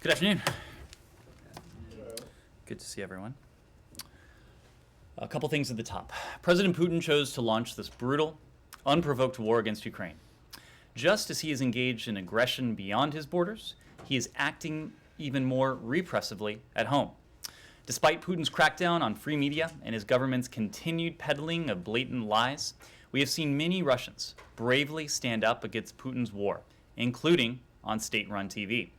Good afternoon. Good to see everyone. A couple things at the top. President Putin chose to launch this brutal, unprovoked war against Ukraine. Just as he is engaged in aggression beyond his borders, he is acting even more repressively at home. Despite Putin's crackdown on free media and his government's continued peddling of blatant lies, we have seen many Russians bravely stand up against Putin's war, including on state-run TV.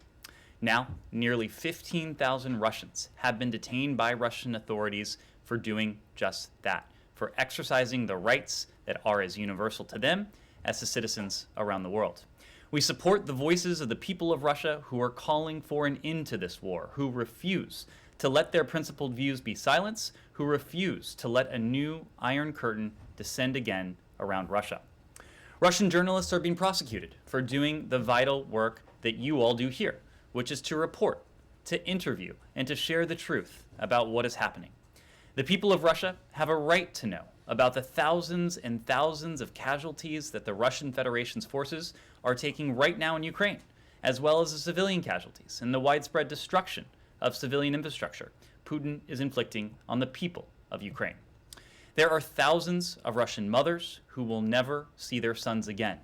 Now, nearly 15,000 Russians have been detained by Russian authorities for doing just that, for exercising the rights that are as universal to them as to citizens around the world. We support the voices of the people of Russia who are calling for an end to this war, who refuse to let their principled views be silenced, who refuse to let a new Iron Curtain descend again around Russia. Russian journalists are being prosecuted for doing the vital work that you all do here, which is to report, to interview, and to share the truth about what is happening. The people of Russia have a right to know about the thousands and thousands of casualties that the Russian Federation's forces are taking right now in Ukraine, as well as the civilian casualties and the widespread destruction of civilian infrastructure Putin is inflicting on the people of Ukraine. There are thousands of Russian mothers who will never see their sons again,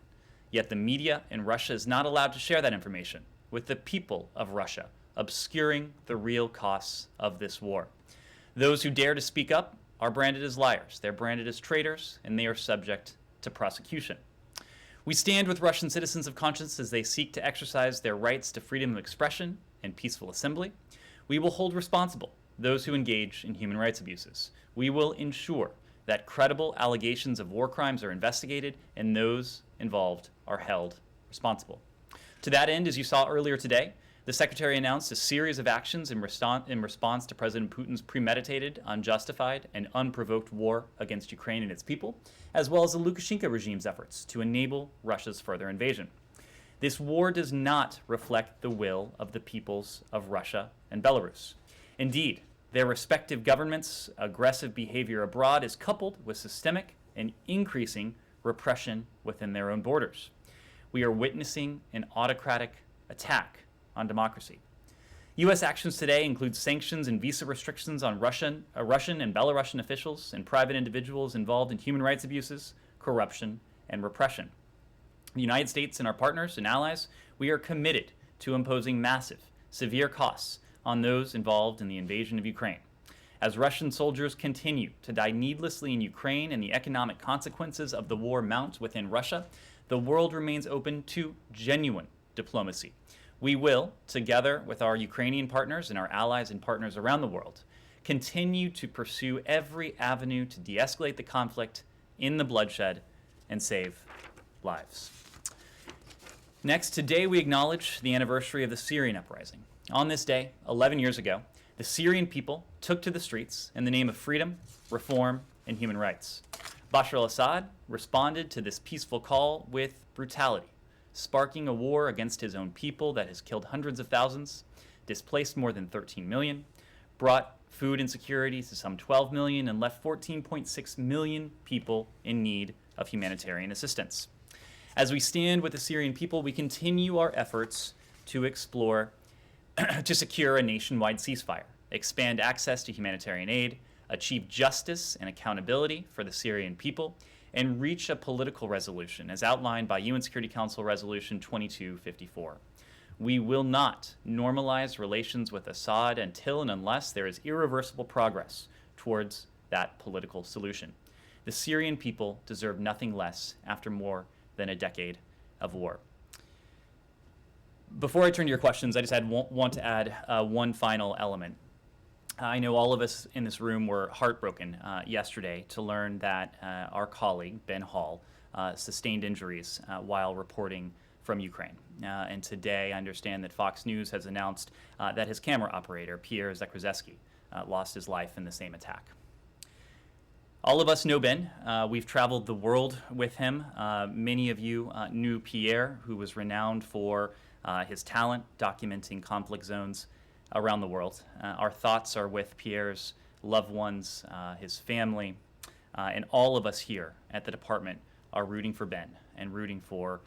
yet the media in Russia is not allowed to share that information with the people of Russia, obscuring the real costs of this war. Those who dare to speak up are branded as liars, they're branded as traitors, and they are subject to prosecution. We stand with Russian citizens of conscience as they seek to exercise their rights to freedom of expression and peaceful assembly. We will hold responsible those who engage in human rights abuses. We will ensure that credible allegations of war crimes are investigated and those involved are held responsible. To that end, as you saw earlier today, the Secretary announced a series of actions in response to President Putin's premeditated, unjustified, and unprovoked war against Ukraine and its people, as well as the Lukashenko regime's efforts to enable Russia's further invasion. This war does not reflect the will of the peoples of Russia and Belarus. Indeed, their respective governments' aggressive behavior abroad is coupled with systemic and increasing repression within their own borders. We are witnessing an autocratic attack on democracy. U.S. actions today include sanctions and visa restrictions on Russian and Belarusian officials and private individuals involved in human rights abuses, corruption, and repression. The United States and our partners and allies, we are committed to imposing massive, severe costs on those involved in the invasion of Ukraine. As Russian soldiers continue to die needlessly in Ukraine and the economic consequences of the war mount within Russia, the world remains open to genuine diplomacy. We will, together with our Ukrainian partners and our allies and partners around the world, continue to pursue every avenue to de-escalate the conflict, end the bloodshed, and save lives. Next, today we acknowledge the anniversary of the Syrian uprising. On this day, 11 years ago, the Syrian people took to the streets in the name of freedom, reform, and human rights. Bashar al-Assad responded to this peaceful call with brutality, sparking a war against his own people that has killed hundreds of thousands, displaced more than 13 million, brought food insecurity to some 12 million, and left 14.6 million people in need of humanitarian assistance. As we stand with the Syrian people, we continue our efforts to explore to secure a nationwide ceasefire, expand access to humanitarian aid, achieve justice and accountability for the Syrian people, and reach a political resolution as outlined by UN Security Council Resolution 2254. We will not normalize relations with Assad until and unless there is irreversible progress towards that political solution. The Syrian people deserve nothing less after more than a decade of war. Before I turn to your questions, I just want to add one final element. I know all of us in this room were heartbroken yesterday to learn that our colleague, Ben Hall, sustained injuries while reporting from Ukraine. And today I understand that Fox News has announced that his camera operator, Pierre Zakrzewski, lost his life in the same attack. All of us know Ben. We've traveled the world with him. Many of you knew Pierre, who was renowned for his talent documenting conflict zones around the world. Our thoughts are with Pierre's loved ones, his family, and all of us here at the department are rooting for Ben and rooting for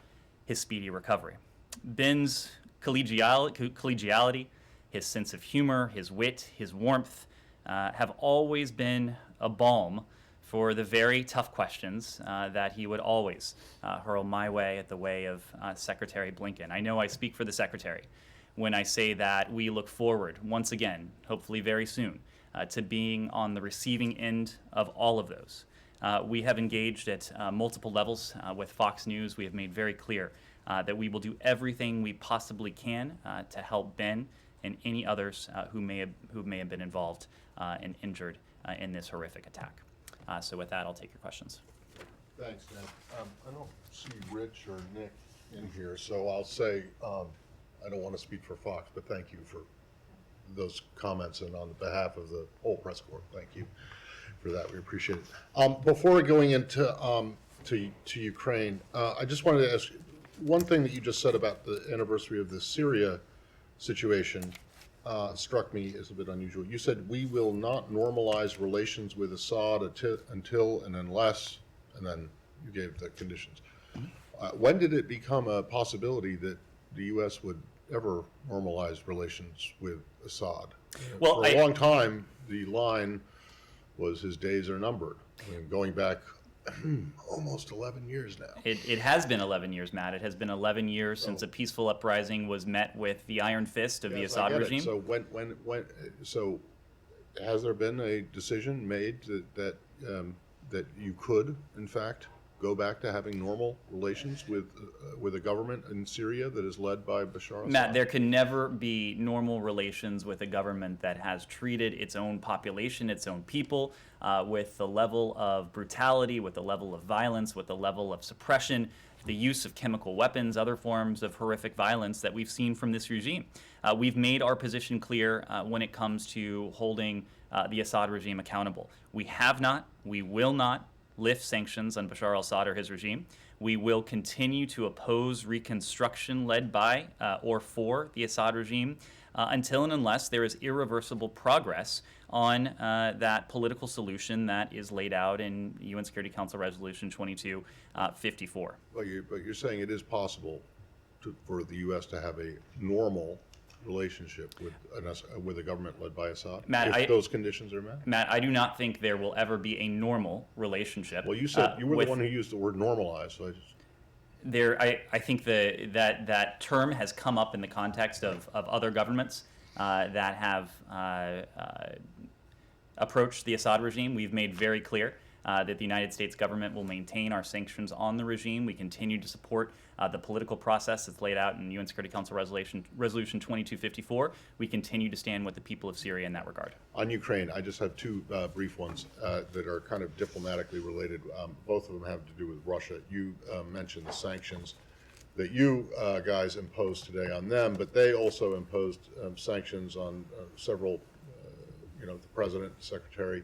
his speedy recovery. Ben's collegiality his sense of humor, his wit, his warmth have always been a balm for the very tough questions that he would always hurl my way at the way of Secretary Blinken. I know I speak for the Secretary when I say that we look forward, once again, hopefully very soon, to being on the receiving end of all of those. We have engaged at multiple levels with Fox News. We have made very clear that we will do everything we possibly can to help Ben and any others who may have been involved and injured in this horrific attack. So with that, I'll take your questions. Thanks, Ned. I don't see Rich or Nick in here, so I'll say, I don't want to speak for Fox, but thank you for those comments, and on behalf of the whole press corps, thank you for that. We appreciate it. Before going into to Ukraine, I just wanted to ask one thing that you just said about the anniversary of the Syria situation. Struck me as a bit unusual. You said we will not normalize relations with Assad until and unless, and then you gave the conditions. When did it become a possibility that the U.S. would ever normalize relations with Assad? Well, for a long time, the line was his days are numbered. I mean, going back almost 11 years now. It has been 11 years, Matt. It has been 11 years since a peaceful uprising was met with the iron fist of the Assad regime. So so has there been a decision made that you could, in fact, go back to having normal relations with a government in Syria that is led by Bashar Assad? Matt, there can never be normal relations with a government that has treated its own population, its own people, with the level of brutality, with the level of violence, with the level of suppression, the use of chemical weapons, other forms of horrific violence that we've seen from this regime. We've made our position clear when it comes to holding the Assad regime accountable. We have not, we will not lift sanctions on Bashar al-Assad or his regime. We will continue to oppose reconstruction led by or for the Assad regime until and unless there is irreversible progress on that political solution that is laid out in UN Security Council Resolution 2254. But you're saying it is possible for the U.S. to have a normal relationship with a government led by Assad, Matt, if those conditions are met? Matt, I do not think there will ever be a normal relationship. Well, you said you were the one who used the word normalize, so I just... I think that term has come up in the context of other governments that have approached the Assad regime. We've made very clear that the United States government will maintain our sanctions on the regime. We continue to support the political process that's laid out in UN Security Council Resolution 2254. We continue to stand with the people of Syria in that regard. On Ukraine, I just have two brief ones that are kind of diplomatically related. Both of them have to do with Russia. You mentioned the sanctions that you guys imposed today on them, but they also imposed sanctions on several, the President, Secretary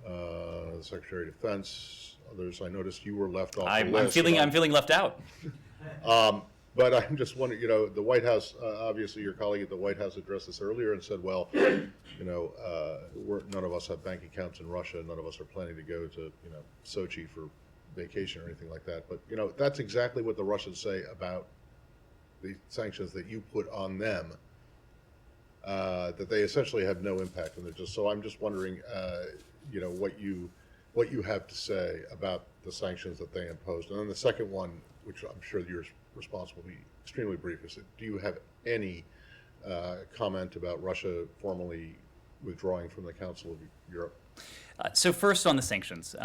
of Defense, others. I noticed you were left off the list. I'm feeling left out. But I'm just wondering, the White House, obviously your colleague at the White House addressed this earlier and said, well, none of us have bank accounts in Russia. None of us are planning to go to, Sochi for vacation or anything like that. But, that's exactly what the Russians say about the sanctions that you put on them, that they essentially have no impact on it. So I'm just wondering, what you have to say about the sanctions that they imposed. And then the second one, which I'm sure your response will be extremely brief, is that do you have any comment about Russia formally withdrawing from the Council of Europe? So first on the sanctions,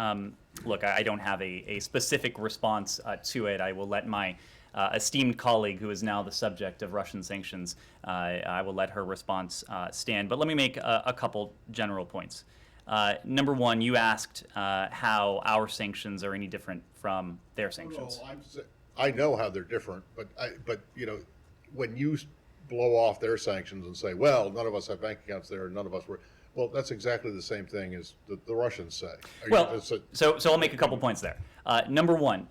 look, I don't have a specific response to it. I will let my esteemed colleague, who is now the subject of Russian sanctions, I will let her response stand. But let me make a couple general points. Number one, you asked how our sanctions are any different from their sanctions. No, I know how they're different, but when you blow off their sanctions and say, well, none of us have bank accounts there, none of us were, well, that's exactly the same thing as the Russians say. So I'll make a couple points there. Number one,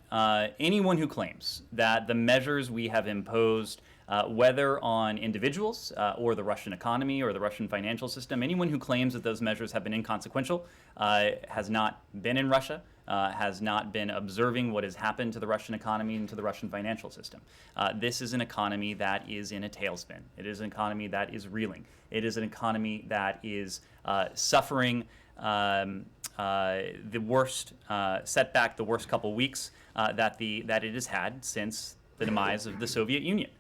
anyone who claims that the measures we have imposed, whether on individuals or the Russian economy or the Russian financial system, anyone who claims that those measures have been inconsequential has not been in Russia, has not been observing what has happened to the Russian economy and to the Russian financial system. This is an economy that is in a tailspin. It is an economy that is reeling. It is an economy that is suffering the worst setback, the worst couple weeks that it has had since the demise of the Soviet Union.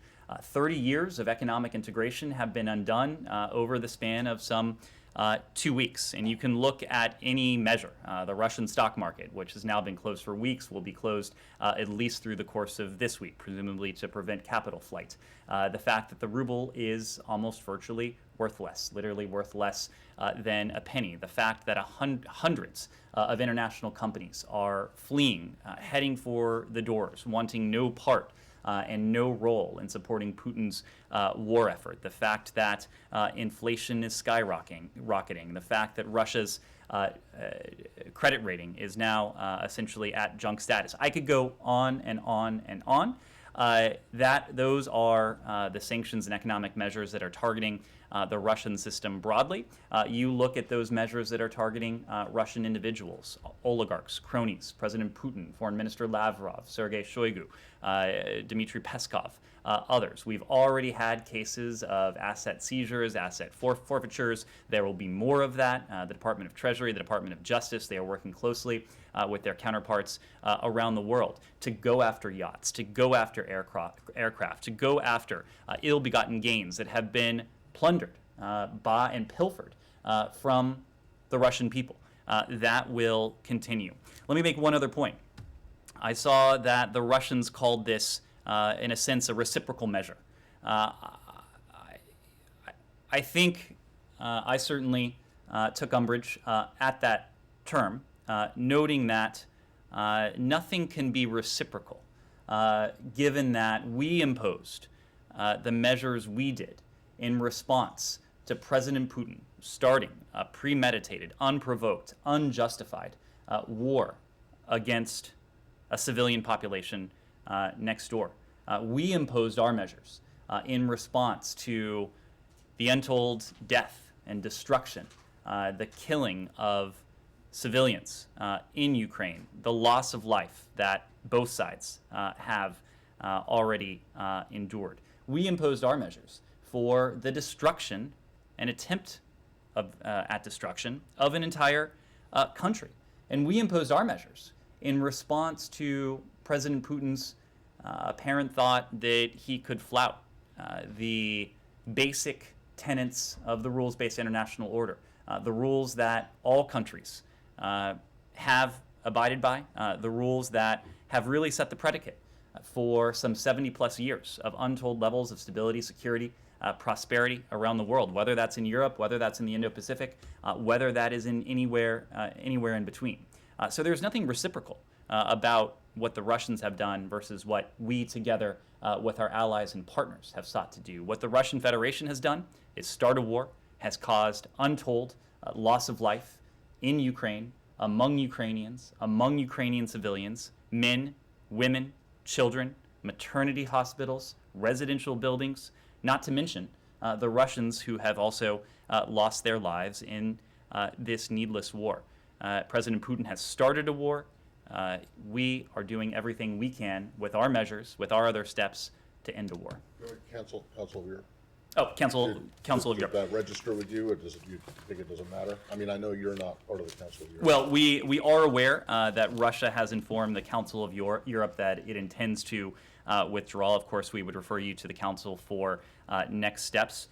30 years of economic integration have been undone over the span of some 2 weeks. And you can look at any measure. The Russian stock market, which has now been closed for weeks, will be closed at least through the course of this week, presumably to prevent capital flight. The fact that the ruble is almost virtually worthless, literally worth less than a penny. The fact that hundreds of international companies are fleeing, heading for the doors, wanting no part and no role in supporting Putin's war effort. The fact that inflation is skyrocketing. The fact that Russia's credit rating is now essentially at junk status. I could go on and on and on. Those are the sanctions and economic measures that are targeting the Russian system broadly. You look at those measures that are targeting Russian individuals, oligarchs, cronies, President Putin, Foreign Minister Lavrov, Sergei Shoigu, Dmitry Peskov, others. We've already had cases of asset seizures, asset forfeitures. There will be more of that. The Department of Treasury, the Department of Justice, they are working closely with their counterparts around the world to go after yachts, to go after aircraft, to go after ill-begotten gains that have been plundered by and pilfered from the Russian people. That will continue. Let me make one other point. I saw that the Russians called this, in a sense, a reciprocal measure. I think I certainly took umbrage at that term, noting that nothing can be reciprocal, given that we imposed the measures we did in response to President Putin starting a premeditated, unprovoked, unjustified war against a civilian population next door. We imposed our measures in response to the untold death and destruction, the killing of civilians in Ukraine, the loss of life that both sides have already endured. We imposed our measures for the destruction and attempt at destruction of an entire country. And we imposed our measures in response to President Putin's apparent thought that he could flout the basic tenets of the rules-based international order, the rules that all countries have abided by, the rules that have really set the predicate for some 70-plus years of untold levels of stability, security, prosperity around the world, whether that's in Europe, whether that's in the Indo-Pacific, whether that is in anywhere in between. So there's nothing reciprocal about what the Russians have done versus what we together with our allies and partners have sought to do. What the Russian Federation has done is start a war, has caused untold loss of life in Ukraine, among Ukrainians, among Ukrainian civilians, men, women, children, maternity hospitals, residential buildings, not to mention the Russians who have also lost their lives in this needless war. President Putin has started a war. We are doing everything we can with our measures, with our other steps, to end a war. Council of Europe. Oh, Council of Europe. Did that register with you, or do you think it doesn't matter? I mean, I know you're not part of the Council of Europe. Well, we are aware that Russia has informed the Council of Europe that it intends to withdraw. Of course, we would refer you to the Council for next steps.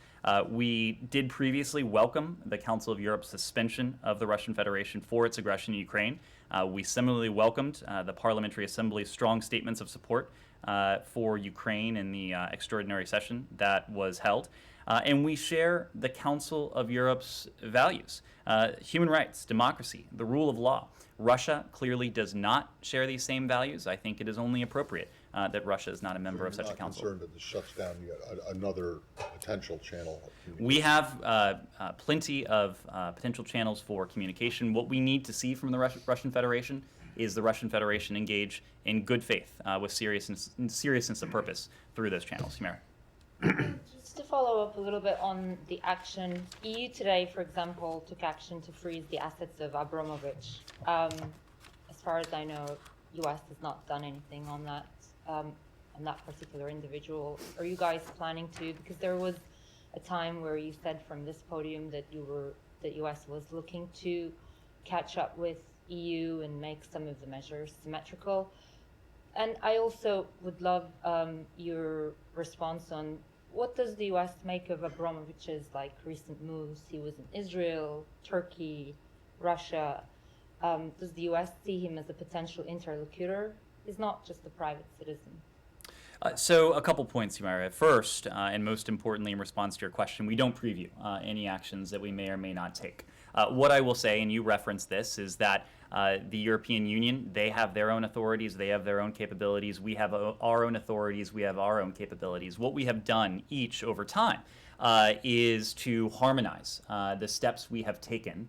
We did previously welcome the Council of Europe's suspension of the Russian Federation for its aggression in Ukraine. We similarly welcomed the Parliamentary Assembly's strong statements of support for Ukraine in the extraordinary session that was held. And we share the Council of Europe's values, human rights, democracy, the rule of law. Russia clearly does not share these same values. I think it is only appropriate that Russia is not a member of such a council. You're not concerned that this shuts down yet another potential channel of communication? We have plenty of potential channels for communication. What we need to see from the Russian Federation is the Russian Federation engage in good faith with seriousness of purpose through those channels. Humera. Just to follow up a little bit on the action, EU today, for example, took action to freeze the assets of Abramovich. As far as I know, U.S. has not done anything on that particular individual. Are you guys planning to? Because there was a time where you said from this podium that U.S. was looking to catch up with EU and make some of the measures symmetrical. And I also would love your response on what does the U.S. make of Abramovich's recent moves? He was in Israel, Turkey, Russia. Does the U.S. see him as a potential interlocutor? He's not just a private citizen. So a couple points, Humaira. First, and most importantly in response to your question, we don't preview any actions that we may or may not take. What I will say, and you referenced this, is that the European Union, they have their own authorities, they have their own capabilities, we have our own authorities, we have our own capabilities. What we have done each over time is to harmonize the steps we have taken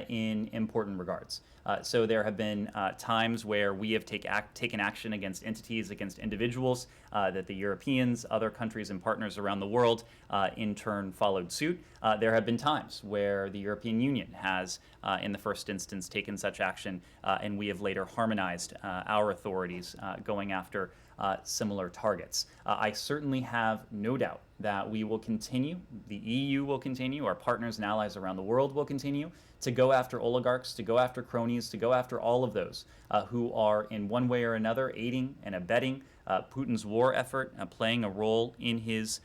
in important regards. So there have been times where we have taken action against entities, against individuals, that the Europeans, other countries and partners around the world in turn followed suit. There have been times where the European Union has, in the first instance, taken such action, and we have later harmonized our authorities going after similar targets. I certainly have no doubt that we will continue, the EU will continue, our partners and allies around the world will continue to go after oligarchs, to go after cronies, to go after all of those who are in one way or another aiding and abetting Putin's war effort, playing a role in his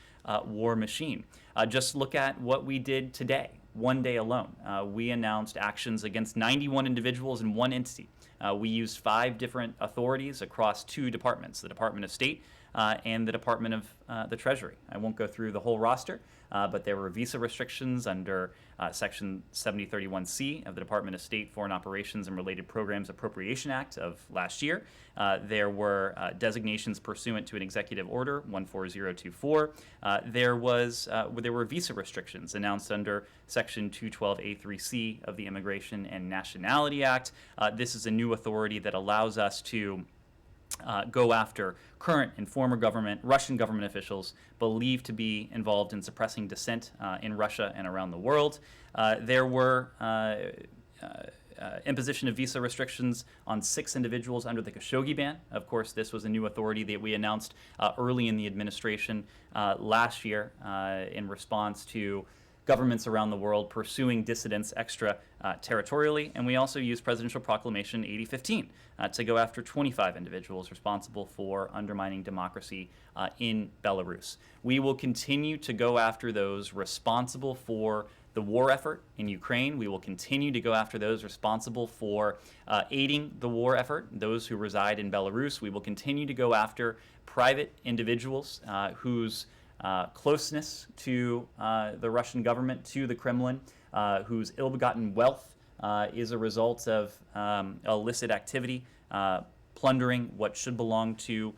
war machine. Just look at what we did today. One day alone, we announced actions against 91 individuals and one entity. We used 5 different authorities across 2 departments, the Department of State and the Department of the Treasury. I won't go through the whole roster, but there were visa restrictions under Section 7031C of the Department of State Foreign Operations and Related Programs Appropriation Act of last year. There were designations pursuant to an executive order 14024. There were visa restrictions announced under Section 212A3C of the Immigration and Nationality Act. This is a new authority that allows us to go after current and former Russian government officials believed to be involved in suppressing dissent in Russia and around the world. There were imposition of visa restrictions on 6 individuals under the Khashoggi ban. Of course, this was a new authority that we announced early in the administration last year in response to governments around the world pursuing dissidents extra-territorially, and we also used Presidential Proclamation 8015 to go after 25 individuals responsible for undermining democracy in Belarus. We will continue to go after those responsible for the war effort in Ukraine. We will continue to go after those responsible for aiding the war effort, those who reside in Belarus. We will continue to go after private individuals whose closeness to the Russian government, to the Kremlin, whose ill-begotten wealth is a result of illicit activity, plundering what should belong to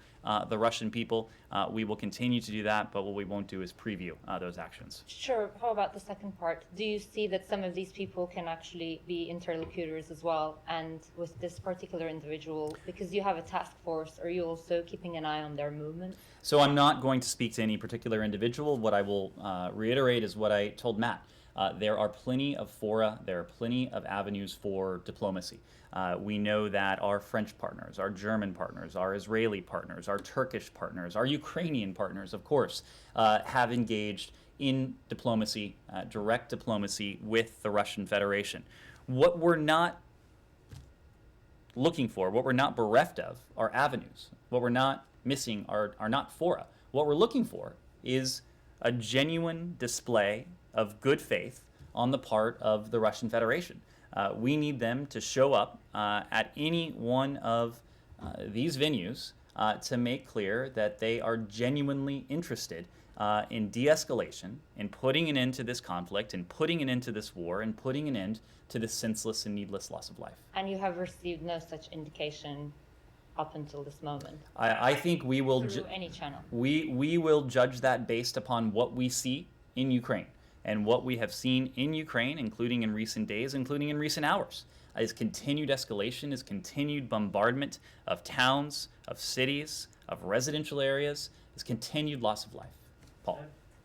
the Russian people. We will continue to do that, but what we won't do is preview those actions. Sure. How about the second part? Do you see that some of these people can actually be interlocutors as well? And with this particular individual, because you have a task force, are you also keeping an eye on their movement? So I'm not going to speak to any particular individual. What I will reiterate is what I told Matt. There are plenty of fora, there are plenty of avenues for diplomacy. We know that our French partners, our German partners, our Israeli partners, our Turkish partners, our Ukrainian partners, of course, have engaged in diplomacy, direct diplomacy with the Russian Federation. What we're not looking for, what we're not bereft of, are avenues. What we're not missing are not fora. What we're looking for is a genuine display of good faith on the part of the Russian Federation. We need them to show up at any one of these venues to make clear that they are genuinely interested in de-escalation, in putting an end to this conflict, in putting an end to this war, and putting an end to this senseless and needless loss of life. And you have received no such indication up until this moment? I think we will through any channel. We will judge that based upon what we see in Ukraine. And what we have seen in Ukraine, including in recent days, including in recent hours, is continued escalation, is continued bombardment of towns, of cities, of residential areas, is continued loss of life. Paul.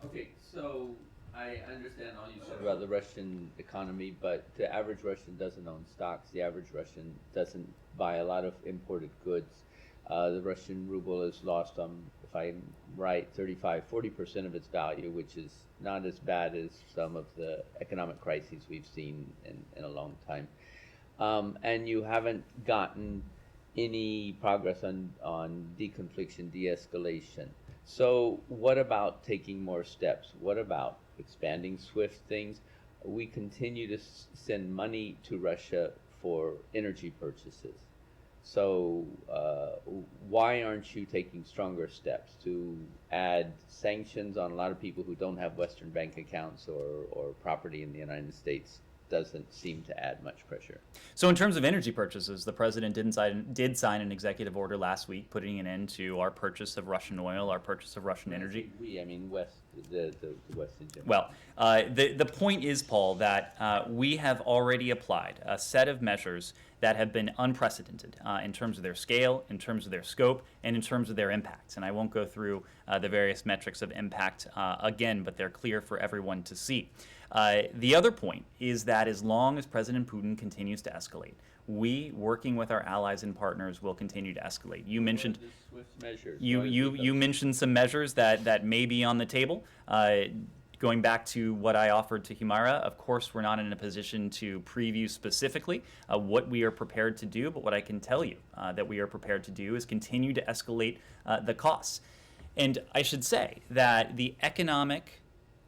Okay, so I understand all you said about the Russian economy, but the average Russian doesn't own stocks. The average Russian doesn't buy a lot of imported goods. The Russian ruble has lost, if I'm right, 35–40% of its value, which is not as bad as some of the economic crises we've seen in a long time. And you haven't gotten any progress on deconfliction, de-escalation. So what about taking more steps? What about expanding SWIFT things? We continue to send money to Russia for energy purchases. So why aren't you taking stronger steps to add sanctions on a lot of people who don't have Western bank accounts or property in the United States? Doesn't seem to add much pressure. So in terms of energy purchases, the president did sign an executive order last week putting an end to our purchase of Russian oil, our purchase of Russian energy. I mean West, the West in general. Well, the point is, Paul, that we have already applied a set of measures that have been unprecedented in terms of their scale, in terms of their scope, and in terms of their impacts. And I won't go through the various metrics of impact again, but they're clear for everyone to see. The other point is that as long as President Putin continues to escalate, we, working with our allies and partners, will continue to escalate. You mentioned SWIFT measures. you mentioned some measures that may be on the table. Going back to what I offered to Humaira, of course, we're not in a position to preview specifically what we are prepared to do, but what I can tell you that we are prepared to do is continue to escalate the costs. And I should say that the economic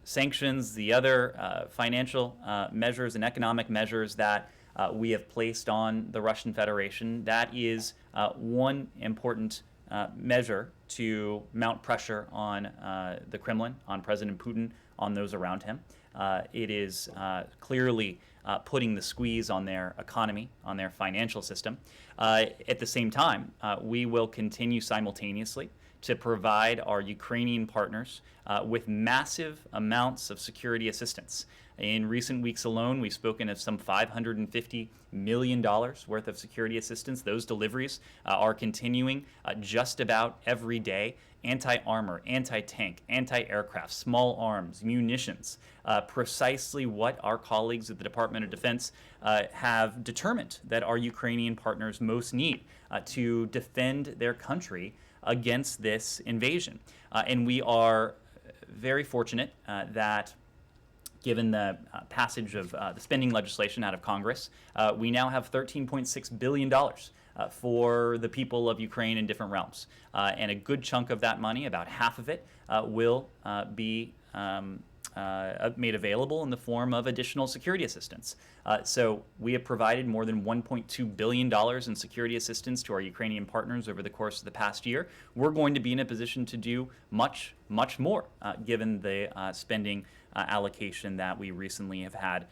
sanctions, the other financial measures and economic measures that we have placed on the Russian Federation, that is one important measure to mount pressure on the Kremlin, on President Putin, on those around him. It is clearly putting the squeeze on their economy, on their financial system. At the same time, we will continue simultaneously to provide our Ukrainian partners with massive amounts of security assistance. In recent weeks alone, we've spoken of some $550 million worth of security assistance. Those deliveries are continuing just about every day. Anti-armor, anti-tank, anti-aircraft, small arms, munitions, precisely what our colleagues at the Department of Defense have determined that our Ukrainian partners most need to defend their country against this invasion. And we are very fortunate that given the passage of the spending legislation out of Congress, we now have $13.6 billion for the people of Ukraine in different realms. And a good chunk of that money, about half of it, will be made available in the form of additional security assistance. So we have provided more than $1.2 billion in security assistance to our Ukrainian partners over the course of the past year. We're going to be in a position to do much, much more, given the spending allocation that we recently have had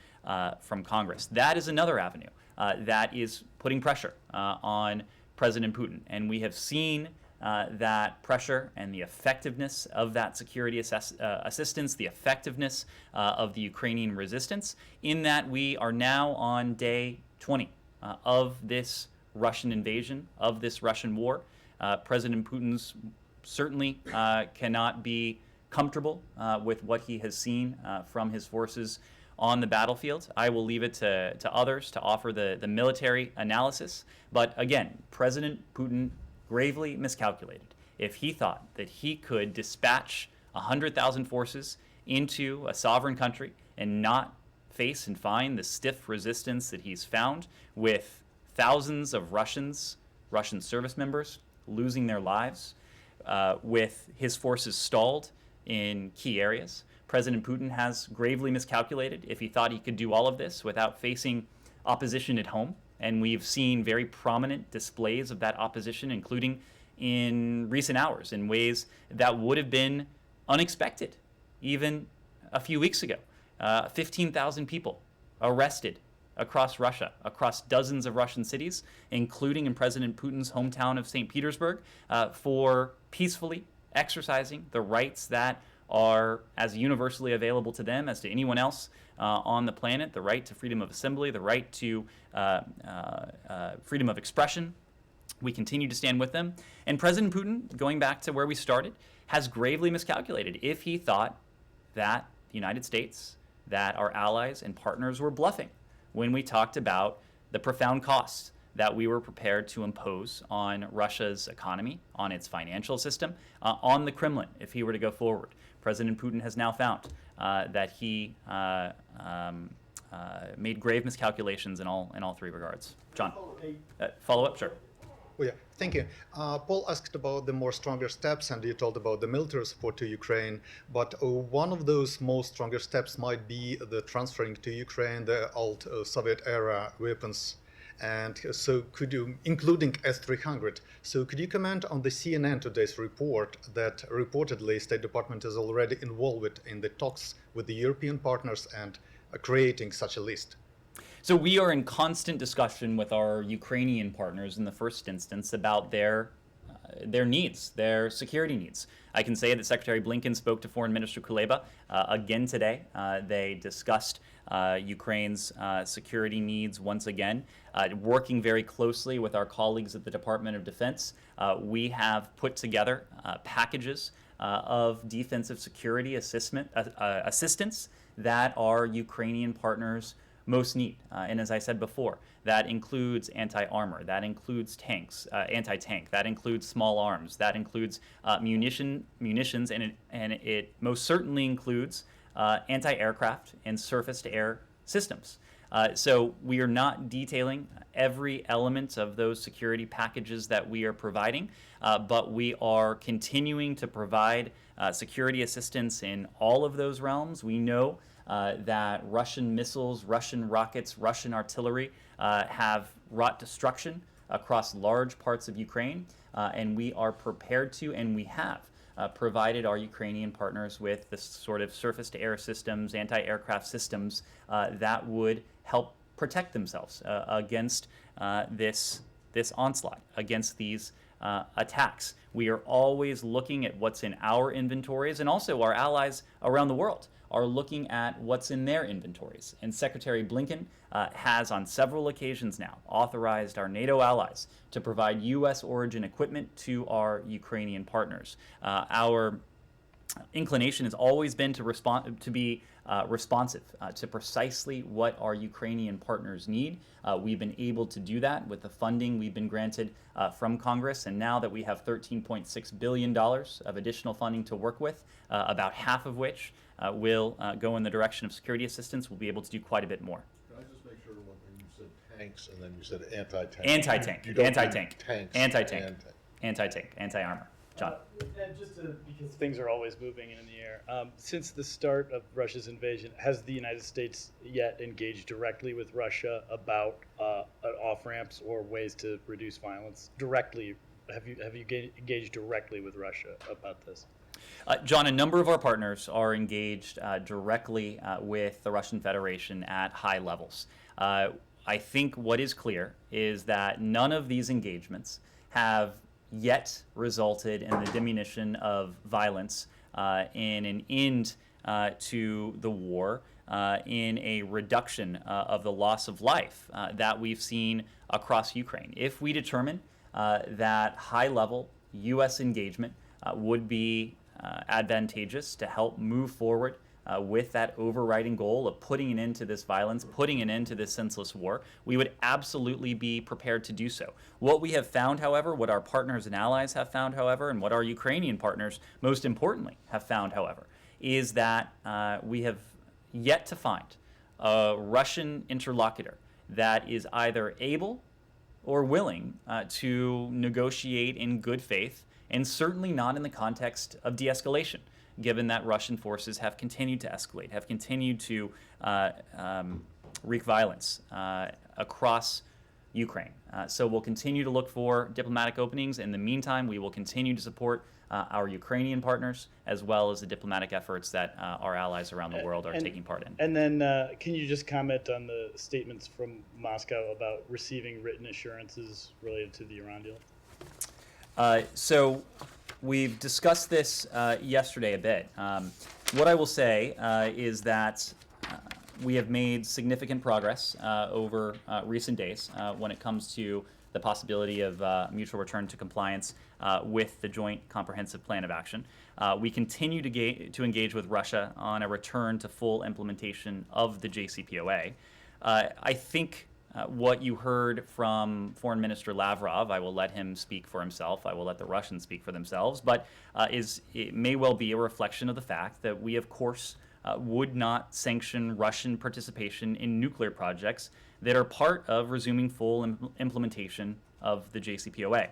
from Congress. That is another avenue that is putting pressure on President Putin. And we have seen that pressure and the effectiveness of that security assistance, the effectiveness of the Ukrainian resistance, in that we are now on day 20 of this Russian invasion, of this Russian war. President Putin's certainly cannot be comfortable with what he has seen from his forces on the battlefield. I will leave it to others to offer the military analysis. But again, President Putin gravely miscalculated if he thought that he could dispatch 100,000 forces into a sovereign country and not face and find the stiff resistance that he's found, with thousands of Russian service members losing their lives, with his forces stalled in key areas. President Putin has gravely miscalculated if he thought he could do all of this without facing opposition at home. And we've seen very prominent displays of that opposition, including in recent hours, in ways that would have been unexpected even a few weeks ago. 15,000 people arrested across Russia, across dozens of Russian cities, including in President Putin's hometown of St. Petersburg, for peacefully exercising the rights that are as universally available to them as to anyone else on the planet: the right to freedom of assembly, the right to freedom of expression. We continue to stand with them. And President Putin, going back to where we started, has gravely miscalculated if he thought that the United States, that our allies and partners were bluffing when we talked about the profound costs that we were prepared to impose on Russia's economy, on its financial system, on the Kremlin if he were to go forward. President Putin has now found that he made grave miscalculations in all three regards. John, follow up? Sure. Oh, yeah, thank you. Paul asked about the more stronger steps, and you told about the military support to Ukraine. But one of those most stronger steps might be the transferring to Ukraine the old Soviet era weapons. And so could you, including S-300, so could you comment on the CNN today's report that reportedly State Department is already involved in the talks with the European partners and creating such a list? So we are in constant discussion with our Ukrainian partners in the first instance about their needs, their security needs. I can say that Secretary Blinken spoke to Foreign Minister Kuleba again today. They discussed Ukraine's security needs once again, working very closely with our colleagues at the Department of Defense. We have put together packages of defensive security assistance that our Ukrainian partners most need. And as I said before, that includes anti-armor, that includes tanks, anti-tank, that includes small arms, that includes munitions, and it most certainly includes anti-aircraft and surface-to-air systems. So we are not detailing every element of those security packages that we are providing, but we are continuing to provide security assistance in all of those realms. We know that Russian missiles, Russian rockets, Russian artillery have wrought destruction across large parts of Ukraine, and we are prepared to, and we have provided our Ukrainian partners with the sort of surface-to-air systems, anti-aircraft systems that would help protect themselves against this onslaught, against these attacks. We are always looking at what's in our inventories, and also our allies around the world are looking at what's in their inventories. And Secretary Blinken has on several occasions now authorized our NATO allies to provide U.S. origin equipment to our Ukrainian partners. Our inclination has always been to be responsive to precisely what our Ukrainian partners need. We've been able to do that with the funding we've been granted from Congress, and now that we have $13.6 billion of additional funding to work with, about half of which will go in the direction of security assistance, we'll be able to do quite a bit more. Can I just make sure one thing? You said tanks, and then you said anti-tank. Anti-tank, You don't do anti-tank, tanks anti-tank, and- anti-tank, anti-armor. John. And just because things are always moving in the air, since the start of Russia's invasion, has the United States yet engaged directly with Russia about off-ramps or ways to reduce violence? Directly, have you engaged directly with Russia about this? John, a number of our partners are engaged directly with the Russian Federation at high levels. I think what is clear is that none of these engagements have yet resulted in the diminution of violence, in an end to the war, in a reduction of the loss of life that we've seen across Ukraine. If we determine that high-level U.S. engagement would be advantageous to help move forward with that overriding goal of putting an end to this violence, putting an end to this senseless war, we would absolutely be prepared to do so. What we have found, however, what our partners and allies have found, however, and what our Ukrainian partners, most importantly, have found, however, is that we have yet to find a Russian interlocutor that is either able or willing to negotiate in good faith, and certainly not in the context of de-escalation, given that Russian forces have continued to escalate, have continued to wreak violence across Ukraine. So we'll continue to look for diplomatic openings. In the meantime, we will continue to support our Ukrainian partners, as well as the diplomatic efforts that our allies around the world are taking part in. And then can you just comment on the statements from Moscow about receiving written assurances related to the Iran deal? So we've discussed this yesterday a bit. What I will say is that we have made significant progress over recent days when it comes to the possibility of mutual return to compliance with the Joint Comprehensive Plan of Action. We continue to engage with Russia on a return to full implementation of the JCPOA. I think what you heard from Foreign Minister Lavrov, I will let him speak for himself, I will let the Russians speak for themselves, but it may well be a reflection of the fact that we, of course, would not sanction Russian participation in nuclear projects that are part of resuming full implementation of the JCPOA.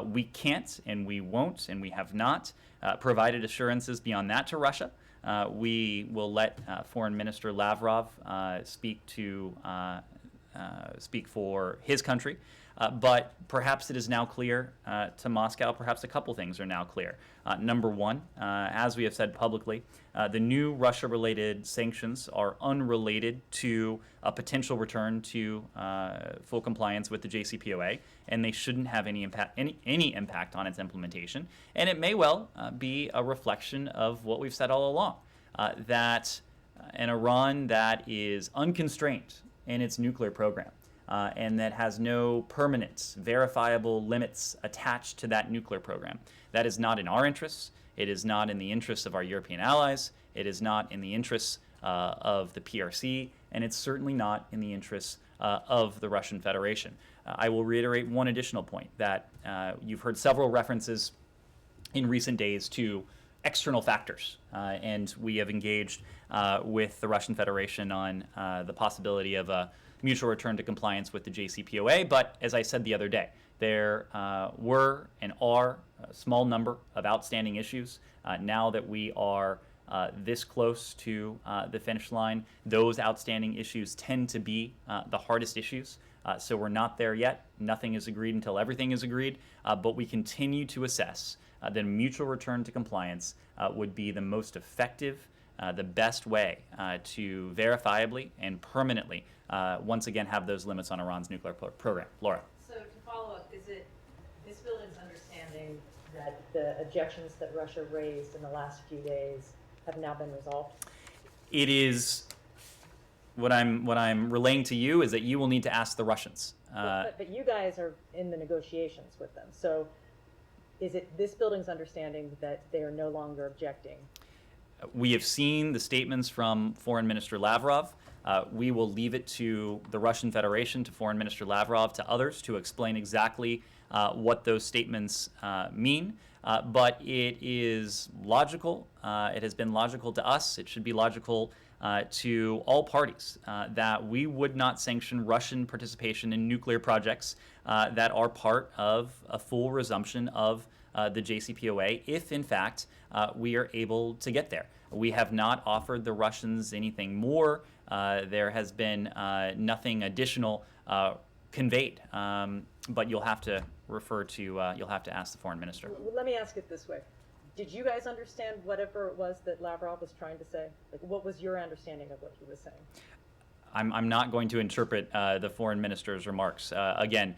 We can't, and we won't, and we have not provided assurances beyond that to Russia. We will let Foreign Minister Lavrov speak for his country, but perhaps it is now clear to Moscow, perhaps a couple things are now clear. Number one, as we have said publicly, the new Russia-related sanctions are unrelated to a potential return to full compliance with the JCPOA, and they shouldn't have any impact on its implementation. And it may well be a reflection of what we've said all along, that an Iran that is unconstrained in its nuclear program, and that has no permanent, verifiable limits attached to that nuclear program. That is not in our interests. It is not in the interests of our European allies. It is not in the interests of the PRC, and it's certainly not in the interests of the Russian Federation. I will reiterate one additional point, that you've heard several references in recent days to external factors, and we have engaged with the Russian Federation on the possibility of a mutual return to compliance with the JCPOA. But as I said the other day, there were and are a small number of outstanding issues. Now that we are this close to the finish line, those outstanding issues tend to be the hardest issues. So we're not there yet. Nothing is agreed until everything is agreed, but we continue to assess that a mutual return to compliance would be the most effective, the best way to verifiably and permanently once again have those limits on Iran's nuclear program. Laura. So to follow up, is it this building's understanding that the objections that Russia raised in the last few days have now been resolved? It is what I'm relaying to you is that you will need to ask the Russians. But you guys are in the negotiations with them. So is it this building's understanding that they are no longer objecting? We have seen the statements from Foreign Minister Lavrov. We will leave it to the Russian Federation, to Foreign Minister Lavrov, to others to explain exactly what those statements mean. But it is logical. It has been logical to us. It should be logical to all parties that we would not sanction Russian participation in nuclear projects that are part of a full resumption of the JCPOA if, in fact, we are able to get there. We have not offered the Russians anything more. There has been nothing additional conveyed, but you'll have to you'll have to ask the foreign minister. Well, let me ask it this way. Did you guys understand whatever it was that Lavrov was trying to say? Like, what was your understanding of what he was saying? I'm not going to interpret the foreign minister's remarks. Again,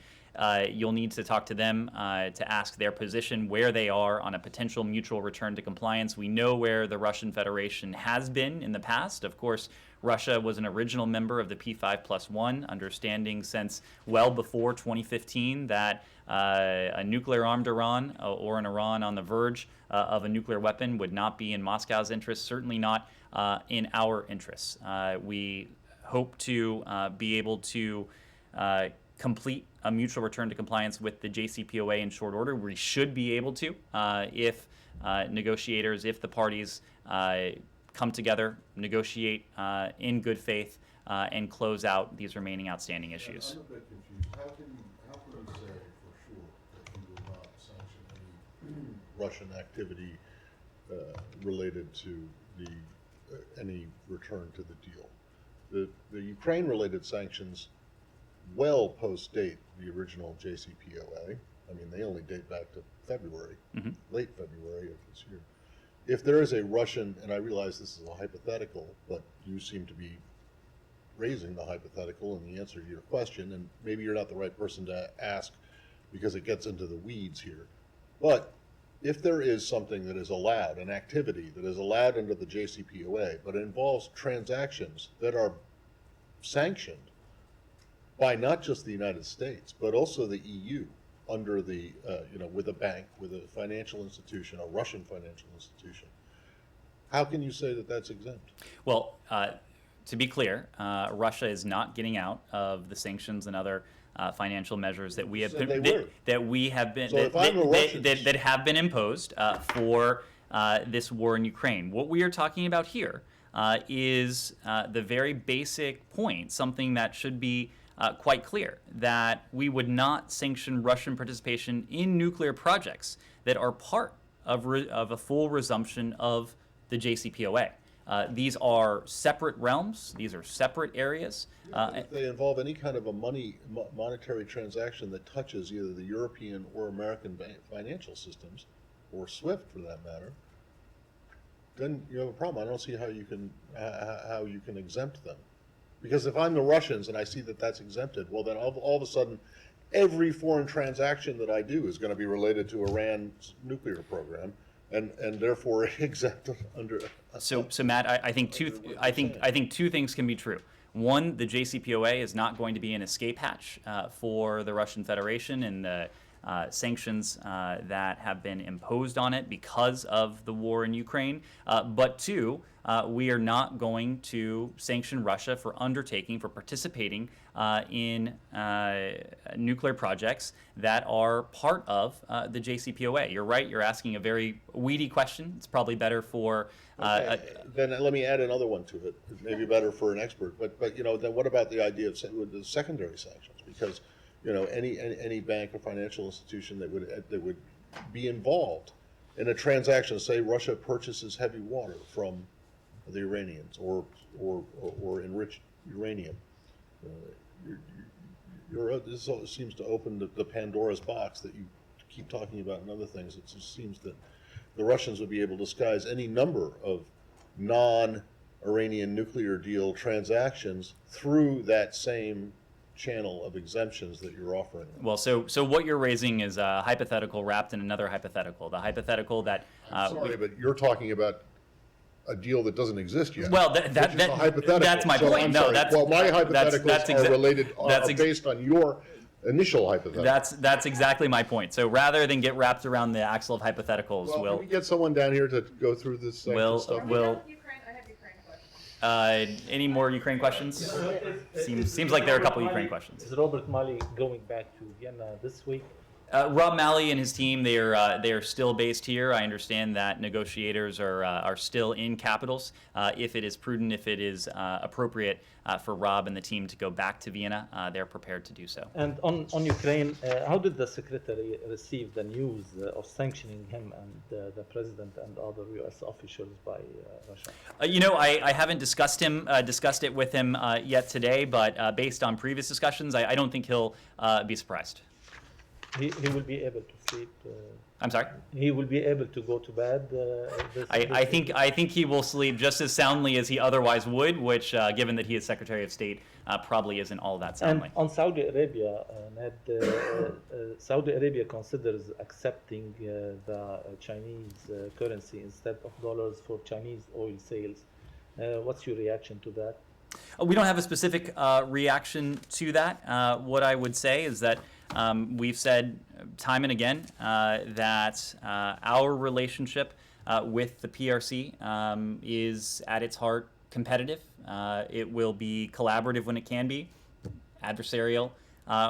you'll need to talk to them to ask their position, where they are on a potential mutual return to compliance. We know where the Russian Federation has been in the past. Of course, Russia was an original member of the P5+1, understanding since well before 2015 that a nuclear-armed Iran or an Iran on the verge of a nuclear weapon would not be in Moscow's interests, certainly not in our interests. We hope to be able to complete a mutual return to compliance with the JCPOA in short order. We should be able to if negotiators, if the parties come together, negotiate in good faith, and close out these remaining outstanding issues. I'm a bit confused. How can you say for sure that you will not sanction any Russian activity related to any return to the deal? The Ukraine-related sanctions well post-date the original JCPOA. I mean, they only date back to February, late February of this year. If there is a Russian, and I realize this is a hypothetical, but you seem to be raising the hypothetical in the answer to your question, and maybe you're not the right person to ask because it gets into the weeds here. But if there is something that is allowed, an activity that is allowed under the JCPOA, but it involves transactions that are sanctioned by not just the United States, but also the EU under the, with a bank, with a financial institution, a Russian financial institution. How can you say that that's exempt? Well, to be clear, Russia is not getting out of the sanctions and other financial measures that we have said been, they were. that we have been So if I'm a Russian- that have been imposed for this war in Ukraine. What we are talking about here is the very basic point, something that should be quite clear, that we would not sanction Russian participation in nuclear projects that are part of a full resumption of the JCPOA. These are separate realms. These are separate areas. If they involve any kind of a monetary transaction that touches either the European or American financial systems, or SWIFT for that matter, then you have a problem. I don't see how you can exempt them. Because if I'm the Russians and I see that that's exempted, well then all of a sudden, every foreign transaction that I do is going to be related to Iran's nuclear program, and therefore exempt under. So Matt, I think two things can be true. One, the JCPOA is not going to be an escape hatch for the Russian Federation and the sanctions that have been imposed on it because of the war in Ukraine. But two, we are not going to sanction Russia for participating in nuclear projects that are part of the JCPOA. You're right, you're asking a very weedy question. It's probably better for... Then let me add another one to it. It may be better for an expert, but then what about the idea of the secondary sanctions? Because any bank or financial institution that would be involved in a transaction, say Russia purchases heavy water from the Iranians or enriched uranium. This seems to open the Pandora's box that you keep talking about and other things. It just seems that the Russians would be able to disguise any number of non-Iranian nuclear deal transactions through that same channel of exemptions that you're offering them. Well, so what you're raising is a hypothetical wrapped in another hypothetical. The hypothetical that... Sorry, but you're talking about a deal that doesn't exist yet. Well, which is a hypothetical. that's my So, point. I'm No, sorry. that's... Well, my hypotheticals that's are related, based on your initial hypothetical. That's exactly my point. So rather than get wrapped around the axle of hypotheticals, Well, can we get someone down here to go through this We'll- stuff? Are we done with Ukraine? I have Ukraine questions. any more Ukraine questions? Seems like there are a couple Ukraine questions. Is Robert Malley going back to Vienna this week? Rob Malley and his team, they are still based here. I understand that negotiators are still in capitals. If it is prudent, if it is appropriate for Rob and the team to go back to Vienna, they're prepared to do so. And on Ukraine, how did the secretary receive the news of sanctioning him and the president and other U.S. officials by Russia? I haven't discussed it with him yet today, but based on previous discussions, I don't think he'll be surprised. He will be able to sleep. I'm sorry? He will be able to go to bed. I think he will sleep just as soundly as he otherwise would, which, given that he is Secretary of State, probably isn't all that soundly. And on Saudi Arabia, Ned, Saudi Arabia considers accepting the Chinese currency instead of dollars for Chinese oil sales. What's your reaction to that? We don't have a specific reaction to that. What I would say is that we've said time and again that our relationship with the PRC is at its heart competitive. It will be collaborative when it can be, adversarial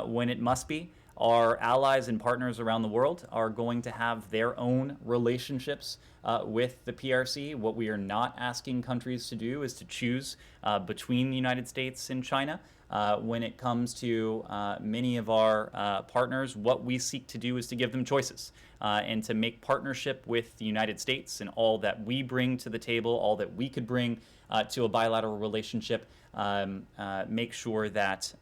when it must be. Our allies and partners around the world are going to have their own relationships with the PRC. What we are not asking countries to do is to choose between the United States and China. When it comes to many of our partners, what we seek to do is to give them choices and to make partnership with the United States and all that we bring to the table, all that we could bring to a bilateral relationship, make sure that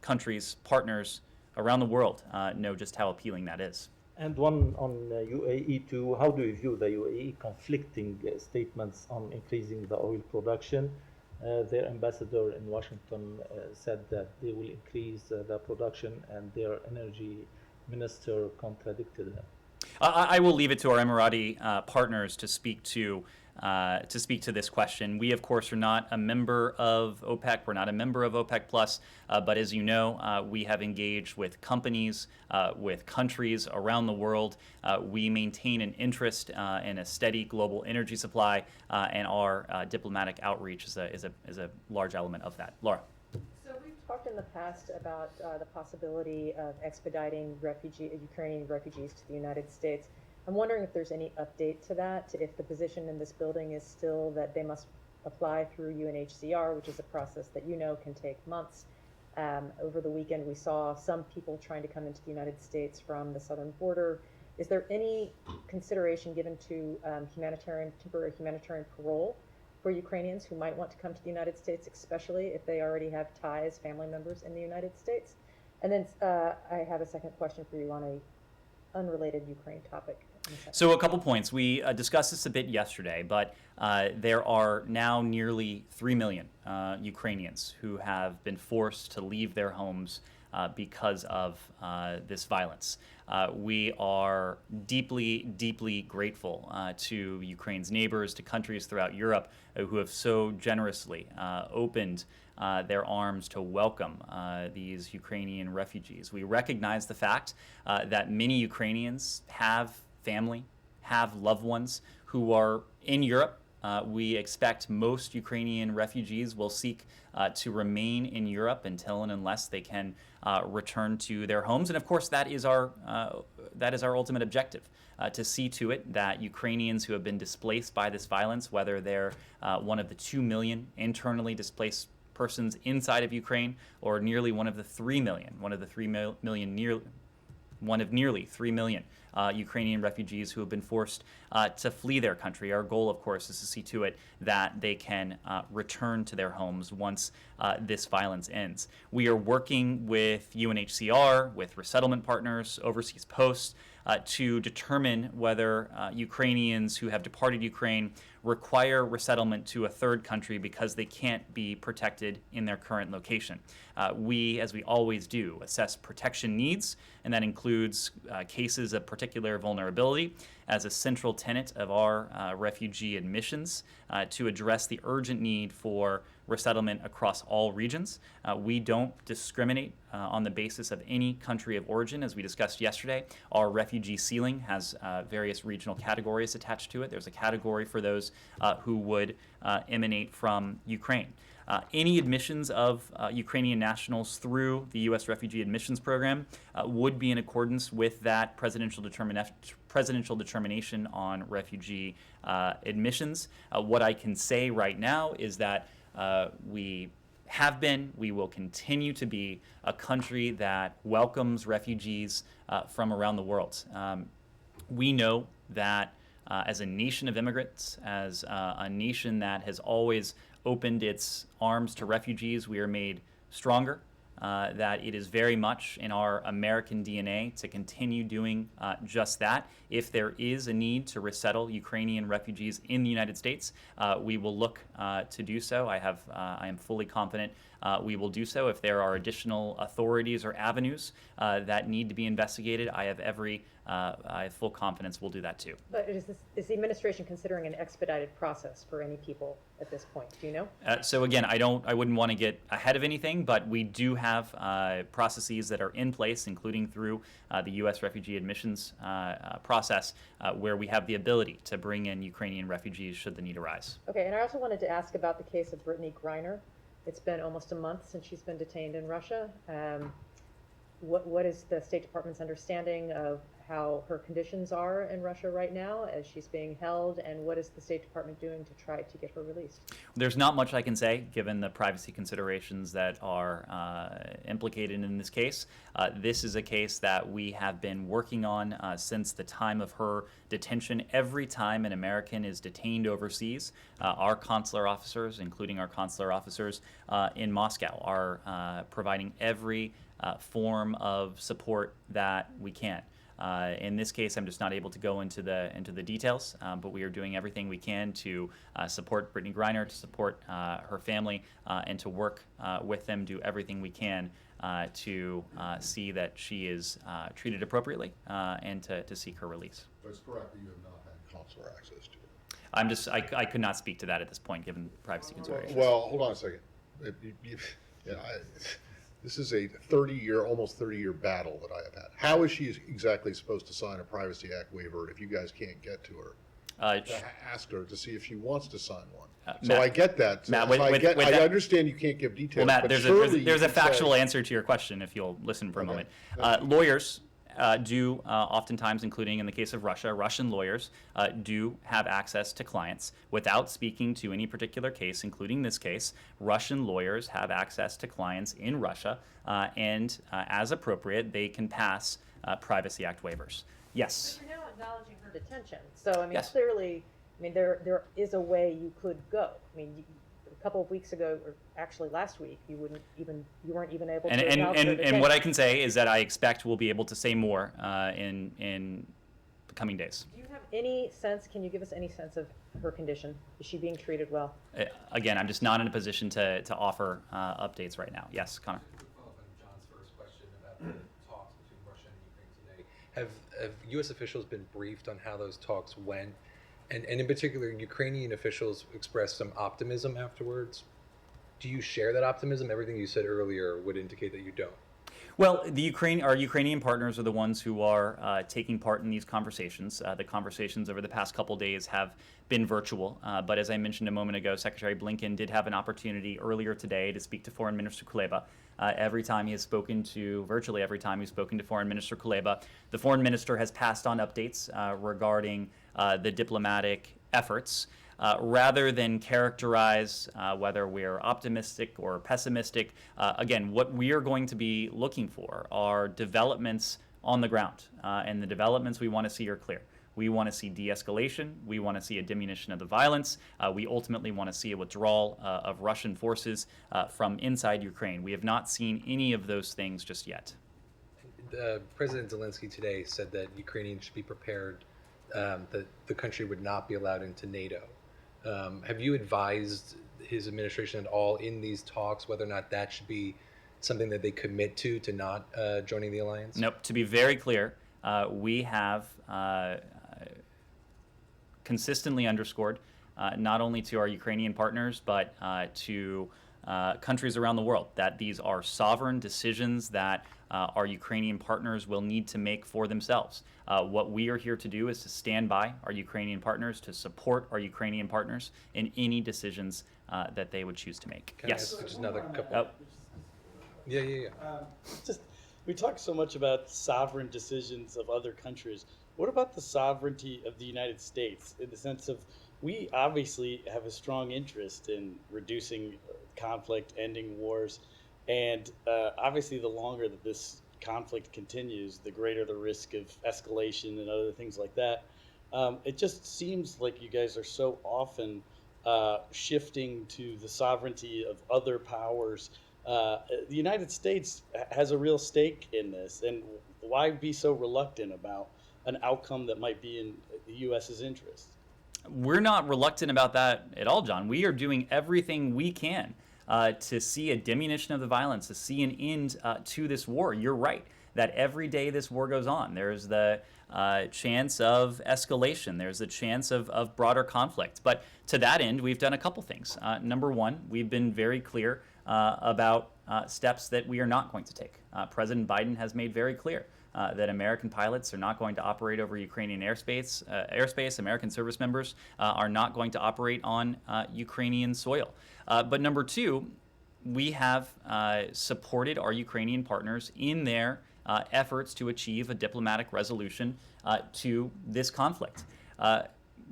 countries, partners around the world know just how appealing that is. And one on UAE too. How do you view the UAE conflicting statements on increasing the oil production? Their ambassador in Washington said that they will increase the production, and their energy minister contradicted them. I will leave it to our Emirati partners to speak to to speak to this question. We, of course, are not a member of OPEC. We're not a member of OPEC Plus, but as you know, we have engaged with companies, with countries around the world. We maintain an interest in a steady global energy supply, and our diplomatic outreach is a large element of that. Laura. So we've talked in the past about the possibility of expediting Ukrainian refugees to the United States. I'm wondering if there's any update to that, if the position in this building is still that they must apply through UNHCR, which is a process that you know can take months. Over the weekend, we saw some people trying to come into the United States from the southern border. Is there any consideration given to temporary humanitarian parole for Ukrainians who might want to come to the United States, especially if they already have ties, family members in the United States? And then I have a second question for you on a unrelated Ukraine topic. So a couple points. We discussed this a bit yesterday, but there are now nearly 3 million Ukrainians who have been forced to leave their homes because of this violence. We are deeply, deeply grateful to Ukraine's neighbors, to countries throughout Europe who have so generously opened their arms to welcome these Ukrainian refugees. We recognize the fact that many Ukrainians have family, have loved ones who are in Europe. We expect most Ukrainian refugees will seek to remain in Europe until and unless they can return to their homes. And of course, that is our ultimate objective, to see to it that Ukrainians who have been displaced by this violence, whether they're one of the 2 million internally displaced persons inside of Ukraine, or nearly one of the 3 million, one of nearly 3 million Ukrainian refugees who have been forced to flee their country. Our goal, of course, is to see to it that they can return to their homes once this violence ends. We are working with UNHCR, with resettlement partners, overseas posts, to determine whether Ukrainians who have departed Ukraine require resettlement to a third country because they can't be protected in their current location. We, as we always do, assess protection needs, and that includes cases of particular vulnerability as a central tenet of our refugee admissions to address the urgent need for resettlement across all regions. We don't discriminate on the basis of any country of origin. As we discussed yesterday, our refugee ceiling has various regional categories attached to it. There's a category for those who would emanate from Ukraine. Any admissions of Ukrainian nationals through the U.S. Refugee Admissions Program would be in accordance with that presidential determination on refugee admissions. What I can say right now is that we have been, we will continue to be a country that welcomes refugees from around the world. We know that as a nation of immigrants, as a nation that has always opened its arms to refugees, we are made stronger, that it is very much in our American DNA to continue doing just that. If there is a need to resettle Ukrainian refugees in the United States, we will look to do so. I am fully confident we will do so. If there are additional authorities or avenues that need to be investigated, I have full confidence we'll do that too. But is the administration considering an expedited process for any people at this point? Do you know? So again, I wouldn't want to get ahead of anything, but we do have processes that are in place, including through the U.S. refugee admissions process, where we have the ability to bring in Ukrainian refugees should the need arise. Okay, and I also wanted to ask about the case of Brittany Griner. It's been almost a month since she's been detained in Russia. What is the State Department's understanding of how her conditions are in Russia right now as she's being held, and what is the State Department doing to try to get her released? There's not much I can say given the privacy considerations that are implicated in this case. This is a case that we have been working on since the time of her detention. Every time an American is detained overseas, our consular officers, including our consular officers in Moscow, are providing every form of support that we can. In this case, I'm just not able to go into the details, but we are doing everything we can to support Brittany Griner, to support her family, and to work with them, do everything we can to see that she is treated appropriately and to seek her release. But it's correct that you have not had consular access to her. I could not speak to that at this point, given privacy considerations. Well, hold on a second. Yeah, this is a 30-year, almost 30-year battle that I have had. How is she exactly supposed to sign a Privacy Act waiver if you guys can't get to her? To ask her to see if she wants to sign one. So Matt, I get that. Matt, So with I that- understand you can't give details. Well, Matt, but there's surely you a can say- factual answer to your question if you'll listen for a moment. Lawyers do oftentimes, including in the case of Russia, Russian lawyers do have access to clients without speaking to any particular case, including this case. Russian lawyers have access to clients in Russia, and as appropriate, they can pass Privacy Act waivers. Yes. You're now acknowledging her detention, so I mean, Yes. clearly, I mean, there is a way you could go. I mean, a couple of weeks ago, or actually last week, you weren't even able to acknowledge her detention. And what I can say is that I expect we'll be able to say more in the coming days. Do you have any sense, can you give us any sense of her condition? Is she being treated well? Again, I'm just not in a position to offer updates right now. Yes, Connor. Follow up on John's first question about the talks between Russia and Ukraine today. Have U.S. officials been briefed on how those talks went? And in particular, Ukrainian officials expressed some optimism afterwards. Do you share that optimism? Everything you said earlier would indicate that you don't. Well, our Ukrainian partners are the ones who are taking part in these conversations. The conversations over the past couple days have been virtual, but as I mentioned a moment ago, Secretary Blinken did have an opportunity earlier today to speak to Foreign Minister Kuleba. Virtually every time he's spoken to Foreign Minister Kuleba, the Foreign Minister has passed on updates regarding the diplomatic efforts. Rather than characterize whether we're optimistic or pessimistic, again, what we are going to be looking for are developments on the ground. And the developments we want to see are clear. We want to see de-escalation. We want to see a diminution of the violence. We ultimately want to see a withdrawal of Russian forces from inside Ukraine. We have not seen any of those things just yet. President Zelensky today said that Ukrainians should be prepared that the country would not be allowed into NATO. Have you advised his administration at all in these talks whether or not that should be something that they commit to not joining the alliance? Nope. To be very clear, we have consistently underscored, not only to our Ukrainian partners, but to countries around the world, that these are sovereign decisions that our Ukrainian partners will need to make for themselves. What we are here to do is to stand by our Ukrainian partners, to support our Ukrainian partners in any decisions that they would choose to make. Can I Yes. ask just another couple? Yeah. We talk so much about sovereign decisions of other countries. What about the sovereignty of the United States in the sense of we obviously have a strong interest in reducing conflict, ending wars, and obviously the longer that this conflict continues, the greater the risk of escalation and other things like that. It just seems like you guys are so often shifting to the sovereignty of other powers. The United States has a real stake in this, and why be so reluctant about an outcome that might be in the U.S.'s interest? We're not reluctant about that at all, John. We are doing everything we can to see a diminution of the violence, to see an end to this war. You're right that every day this war goes on, there's the chance of escalation. There's the chance of broader conflict. But to that end, we've done a couple things. Number one, we've been very clear about steps that we are not going to take. President Biden has made very clear that American pilots are not going to operate over Ukrainian airspace. American service members are not going to operate on Ukrainian soil. But number two, we have supported our Ukrainian partners in their efforts to achieve a diplomatic resolution to this conflict.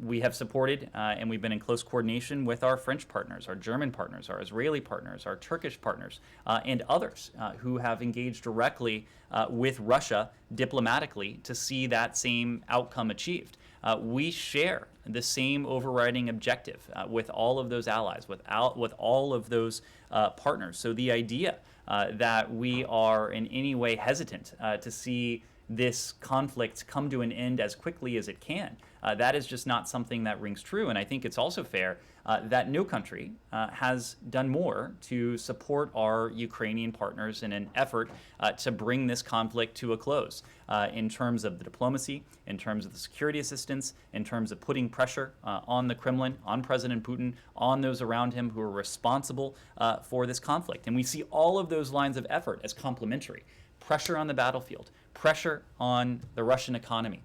We have supported and we've been in close coordination with our French partners, our German partners, our Israeli partners, our Turkish partners, and others who have engaged directly with Russia diplomatically to see that same outcome achieved. We share the same overriding objective with all of those allies, with all of those partners. So the idea that we are in any way hesitant to see this conflict come to an end as quickly as it can. That is just not something that rings true. And I think it's also fair that no country has done more to support our Ukrainian partners in an effort to bring this conflict to a close in terms of the diplomacy, in terms of the security assistance, in terms of putting pressure on the Kremlin, on President Putin, on those around him who are responsible for this conflict. And we see all of those lines of effort as complementary. Pressure on the battlefield, pressure on the Russian economy,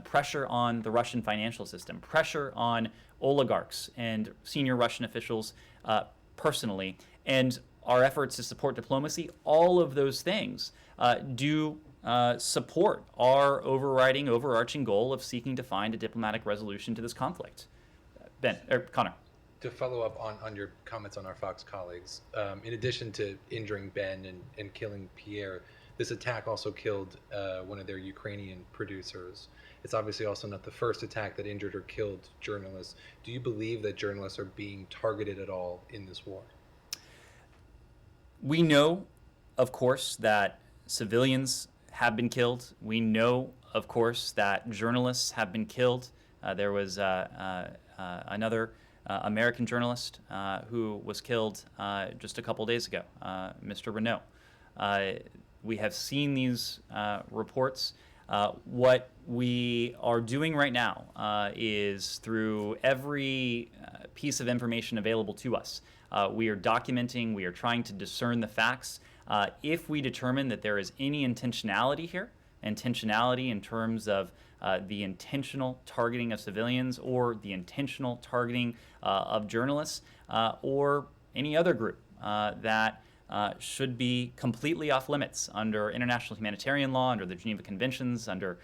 pressure on the Russian financial system, pressure on oligarchs and senior Russian officials personally, and our efforts to support diplomacy, all of those things do support our overarching goal of seeking to find a diplomatic resolution to this conflict. Connor. To follow up on your comments on our Fox colleagues, in addition to injuring Ben and killing Pierre, this attack also killed one of their Ukrainian producers. It's obviously also not the first attack that injured or killed journalists. Do you believe that journalists are being targeted at all in this war? We know, of course, that civilians have been killed. We know, of course, that journalists have been killed. There was another American journalist who was killed just a couple days ago, Mr. Renault. We have seen these reports. What we are doing right now is through every piece of information available to us. We are documenting, we are trying to discern the facts. If we determine that there is any intentionality here, intentionality in terms of the intentional targeting of civilians or the intentional targeting of journalists or any other group that should be completely off limits under international humanitarian law, under the Geneva Conventions, under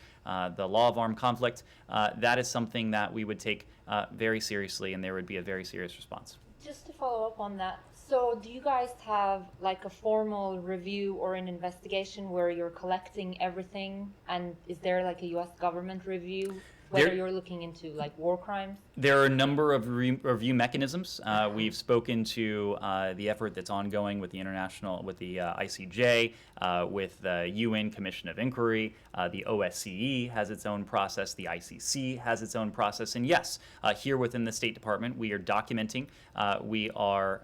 the law of armed conflict, that is something that we would take very seriously, and there would be a very serious response. Just to follow up on that, so do you guys have like a formal review or an investigation where you're collecting everything, and is there like a U.S. government review, whether you're looking into like war crimes? There are a number of review mechanisms. We've spoken to the effort that's ongoing with the ICJ, with the UN Commission of Inquiry. The OSCE has its own process. The ICC has its own process. And yes, here within the State Department, we are documenting. We are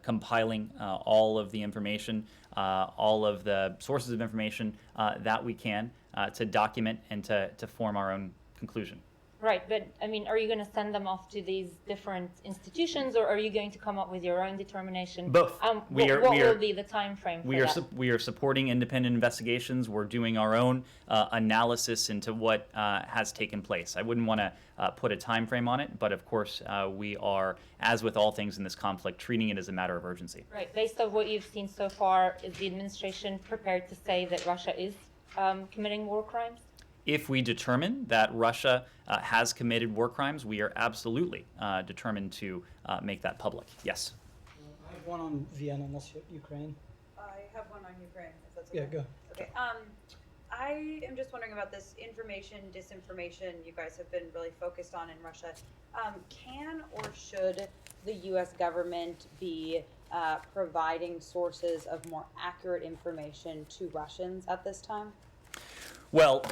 compiling all of the information, all of the sources of information that we can to document and to form our own conclusion. Right, but I mean, are you going to send them off to these different institutions, or are you going to come up with your own determination? Both. What will be the time frame for that? We are supporting independent investigations. We're doing our own analysis into what has taken place. I wouldn't want to put a time frame on it, but of course we are, as with all things in this conflict, treating it as a matter of urgency. Right, based on what you've seen so far, is the administration prepared to say that Russia is committing war crimes? If we determine that Russia has committed war crimes, we are absolutely determined to make that public. Yes. I have one on Vienna, unless Ukraine. I have one on Ukraine, if that's okay. Yeah, go. Okay. I am just wondering about this information, disinformation you guys have been really focused on in Russia. Can or should the U.S. government be providing sources of more accurate information to Russians at this time? Well,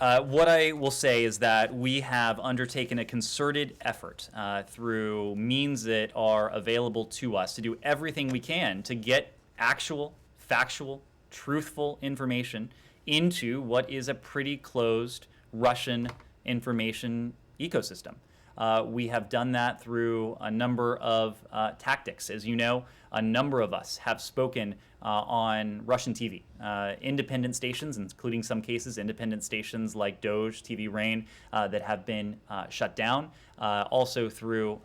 what I will say is that we have undertaken a concerted effort through means that are available to us to do everything we can to get actual, factual, truthful information into what is a pretty closed Russian information ecosystem. We have done that through a number of tactics. As you know, a number of us have spoken on Russian TV, independent stations, including some cases independent stations like Doj, TV Rain, that have been shut down. Also through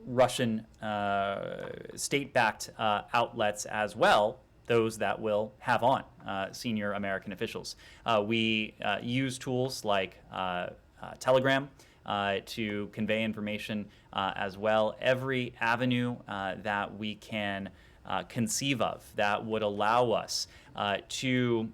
Russian state-backed outlets as well, those that will have on senior American officials. We use tools like Telegram to convey information as well. Every avenue that we can conceive of that would allow us to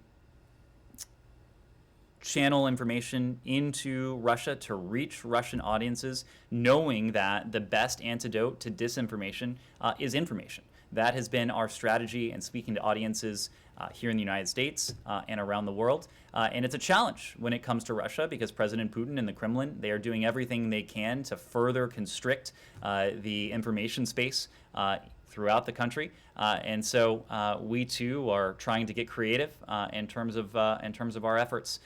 channel information into Russia to reach Russian audiences, knowing that the best antidote to disinformation is information. That has been our strategy in speaking to audiences here in the United States and around the world. And it's a challenge when it comes to Russia because President Putin and the Kremlin, they are doing everything they can to further constrict the information space throughout the country. And so we too are trying to get creative in terms of our efforts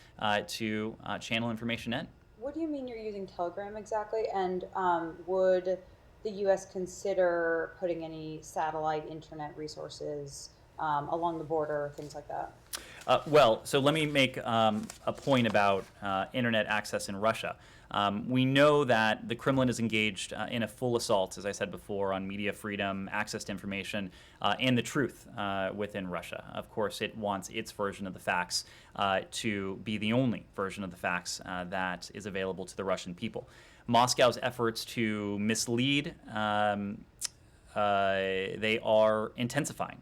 to channel information in. What do you mean you're using Telegram exactly? And would the U.S. consider putting any satellite internet resources along the border, things like that? Well, so let me make a point about internet access in Russia. We know that the Kremlin is engaged in a full assault, as I said before, on media freedom, access to information, and the truth within Russia. Of course, it wants its version of the facts to be the only version of the facts that is available to the Russian people. Moscow's efforts to mislead, they are intensifying.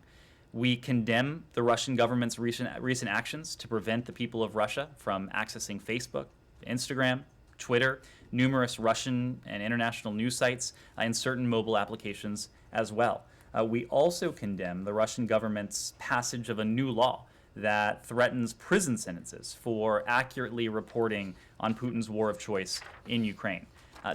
We condemn the Russian government's recent actions to prevent the people of Russia from accessing Facebook, Instagram, Twitter, numerous Russian and international news sites, and certain mobile applications as well. We also condemn the Russian government's passage of a new law that threatens prison sentences for accurately reporting on Putin's war of choice in Ukraine.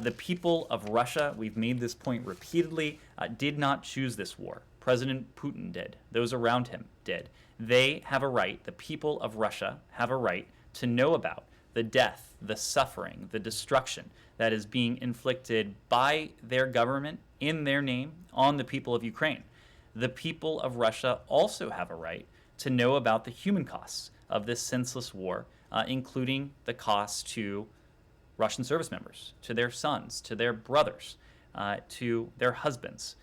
The people of Russia, we've made this point repeatedly, did not choose this war. President Putin did. Those around him did. They have a right, the people of Russia have a right to know about the death, the suffering, the destruction that is being inflicted by their government in their name on the people of Ukraine. The people of Russia also have a right to know about the human costs of this senseless war, including the costs to Russian service members, to their sons, to their brothers, to their husbands.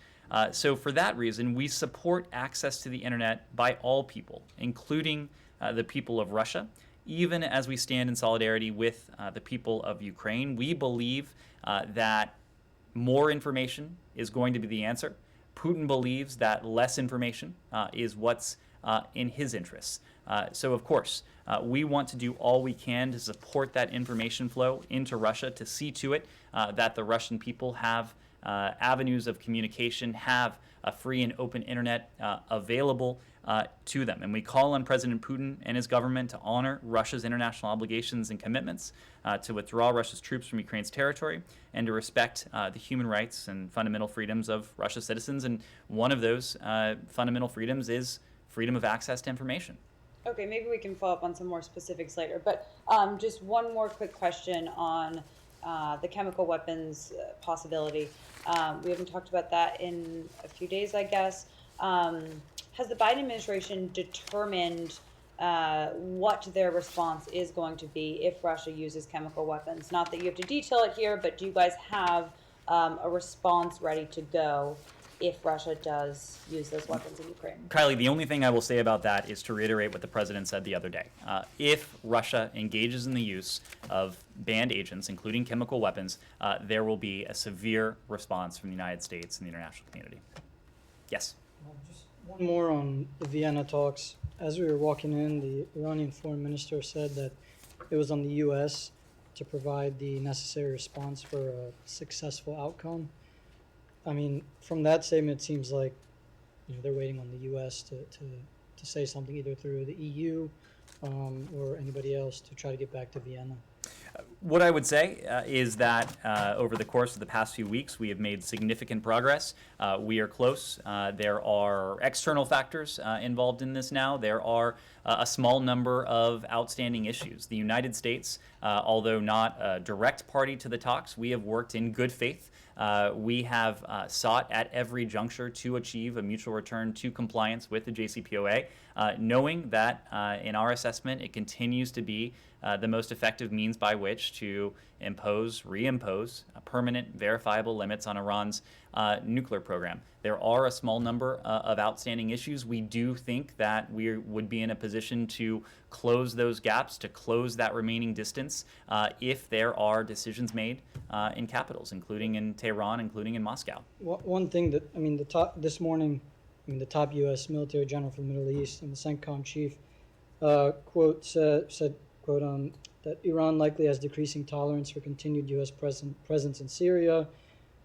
So for that reason, we support access to the internet by all people, including the people of Russia, even as we stand in solidarity with the people of Ukraine. We believe that more information is going to be the answer. Putin believes that less information is what's in his interests. So of course, we want to do all we can to support that information flow into Russia, to see to it that the Russian people have avenues of communication, have a free and open internet available to them. And we call on President Putin and his government to honor Russia's international obligations and commitments, to withdraw Russia's troops from Ukraine's territory, and to respect the human rights and fundamental freedoms of Russia's citizens. And one of those fundamental freedoms is freedom of access to information. Okay, maybe we can follow up on some more specifics later, but just one more quick question on the chemical weapons possibility. We haven't talked about that in a few days, I guess. Has the Biden administration determined what their response is going to be if Russia uses chemical weapons? Not that you have to detail it here, but do you guys have a response ready to go if Russia does use those weapons in Ukraine? Kylie, the only thing I will say about that is to reiterate what the president said the other day. If Russia engages in the use of banned agents, including chemical weapons, there will be a severe response from the United States and the international community. Yes? Just one more on the Vienna talks. As we were walking in, the Iranian foreign minister said that it was on the U.S. to provide the necessary response for a successful outcome. I mean, from that statement, it seems like they're waiting on the U.S. to say something either through the EU or anybody else to try to get back to Vienna. What I would say is that over the course of the past few weeks, we have made significant progress. We are close. There are external factors involved in this now. There are a small number of outstanding issues. The United States, although not a direct party to the talks, we have worked in good faith. We have sought at every juncture to achieve a mutual return to compliance with the JCPOA, knowing that in our assessment, it continues to be the most effective means by which to reimpose permanent, verifiable limits on Iran's nuclear program. There are a small number of outstanding issues. We do think that we would be in a position to close those gaps, to close that remaining distance, if there are decisions made in capitals, including in Tehran, including in Moscow. One thing that, this morning, the top U.S. military general for the Middle East and the CENTCOM chief, quote, said, quote, that Iran likely has decreasing tolerance for continued U.S. presence in Syria.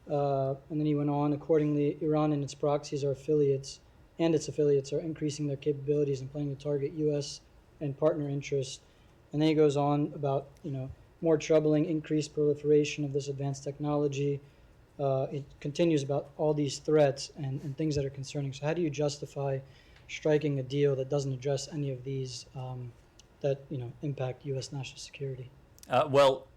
And then he went on, accordingly, Iran and its proxies are affiliates and its affiliates are increasing their capabilities and planning to target U.S. and partner interests. And then he goes on about, more troubling increased proliferation of this advanced technology. It continues about all these threats and things that are concerning. So how do you justify striking a deal that doesn't address any of these that impact U.S. national security? Well,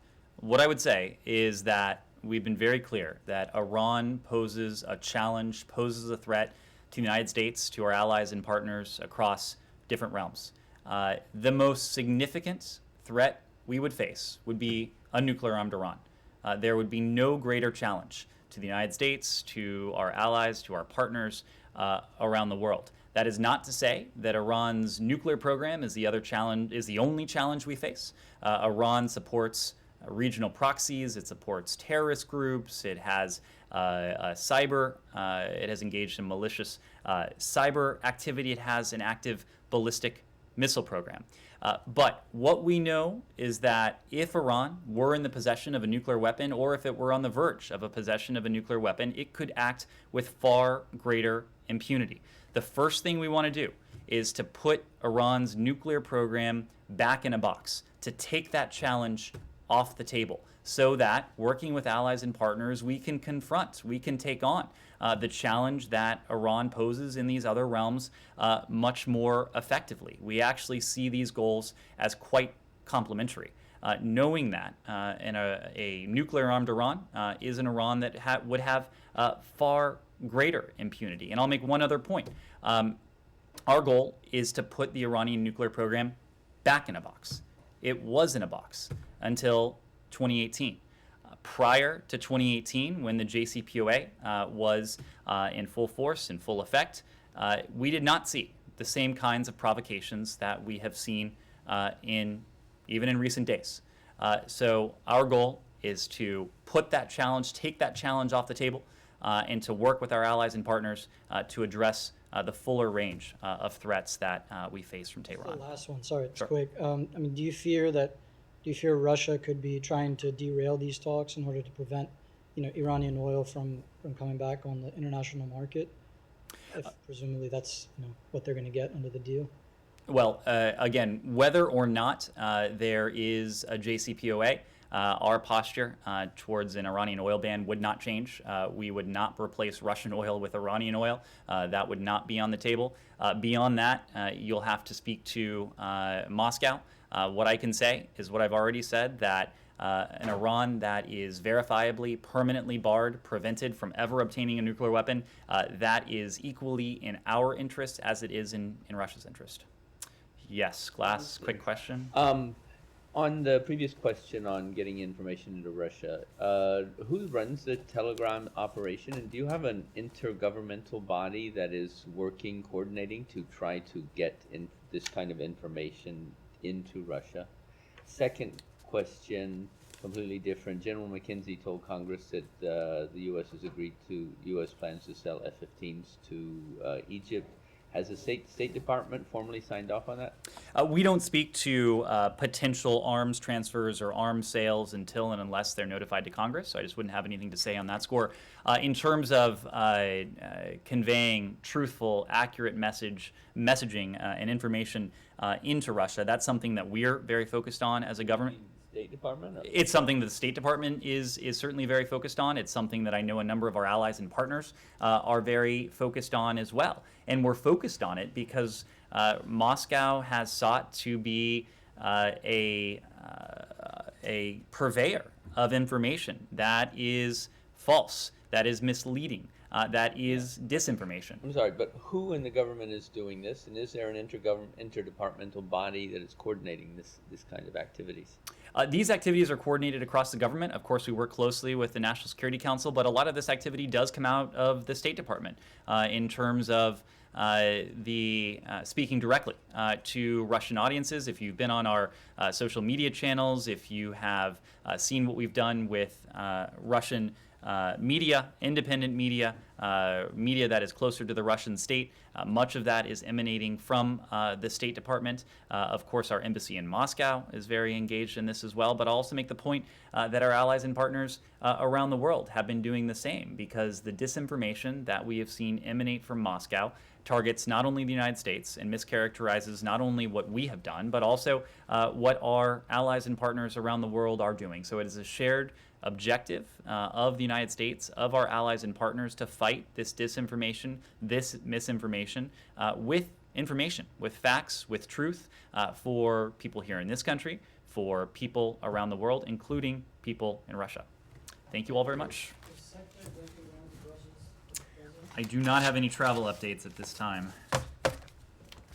what I would say is that we've been very clear that Iran poses a challenge, poses a threat to the United States, to our allies and partners across different realms. The most significant threat we would face would be a nuclear-armed Iran. There would be no greater challenge to the United States, to our allies, to our partners around the world. That is not to say that Iran's nuclear program is the only challenge we face. Iran supports regional proxies, it supports terrorist groups, it has cyber, it has engaged in malicious cyber activity, it has an active ballistic missile program. But what we know is that if Iran were in the possession of a nuclear weapon, or if it were on the verge of a possession of a nuclear weapon, it could act with far greater impunity. The first thing we want to do is to put Iran's nuclear program back in a box, to take that challenge off the table, so that, working with allies and partners, we can confront, we can take on the challenge that Iran poses in these other realms much more effectively. We actually see these goals as quite complementary. Knowing that a nuclear-armed Iran is an Iran that would have far greater impunity. And I'll make one other point. Our goal is to put the Iranian nuclear program back in a box. It was in a box until 2018. Prior to 2018, when the JCPOA was in full force, in full effect, we did not see the same kinds of provocations that we have seen even in recent days. So our goal is to put that challenge, take that challenge off the table, and to work with our allies and partners to address the fuller range of threats that we face from Tehran. The last one, sorry, it's Sure. quick. Do you fear Russia could be trying to derail these talks in order to prevent, Iranian oil from coming back on the international market? If presumably that's what they're going to get under the deal. Well, again, whether or not there is a JCPOA, our posture towards an Iranian oil ban would not change. We would not replace Russian oil with Iranian oil. That would not be on the table. Beyond that, you'll have to speak to Moscow. What I can say is what I've already said, that an Iran that is verifiably, permanently barred, prevented from ever obtaining a nuclear weapon, that is equally in our interest as it is in Russia's interest. Yes, Glass, quick question. On the previous question on getting information into Russia, who runs the Telegram operation, and do you have an intergovernmental body that is working, coordinating to try to get this kind of information into Russia? Second question, completely different. General McKenzie told Congress that the U.S. has agreed to U.S. plans to sell F-15s to Egypt. Has the State Department formally signed off on that? We don't speak to potential arms transfers or arms sales until and unless they're notified to Congress, so I just wouldn't have anything to say on that score. In terms of conveying truthful, accurate messaging and information into Russia, that's something that we're very focused on as a government. State Department? It's something that the State Department is certainly very focused on. It's something that I know a number of our allies and partners are very focused on as well. And we're focused on it because Moscow has sought to be a purveyor of information that is false, that is misleading, that is disinformation. I'm sorry, but who in the government is doing this, and is there an interdepartmental body that is coordinating this kind of activities? These activities are coordinated across the government. Of course, we work closely with the National Security Council, but a lot of this activity does come out of the State Department in terms of speaking directly to Russian audiences. If you've been on our social media channels, if you have seen what we've done with Russian media, independent media, media that is closer to the Russian state. Much of that is emanating from the State Department. Of course, our embassy in Moscow is very engaged in this as well, but I'll also make the point that our allies and partners around the world have been doing the same, because the disinformation that we have seen emanate from Moscow targets not only the United States and mischaracterizes not only what we have done, but also what our allies and partners around the world are doing. So it is a shared objective of the United States, of our allies and partners, to fight this disinformation, this misinformation with information, with facts, with truth, for people here in this country, for people around the world, including people in Russia. Thank you all very much. I do not have any travel updates at this time.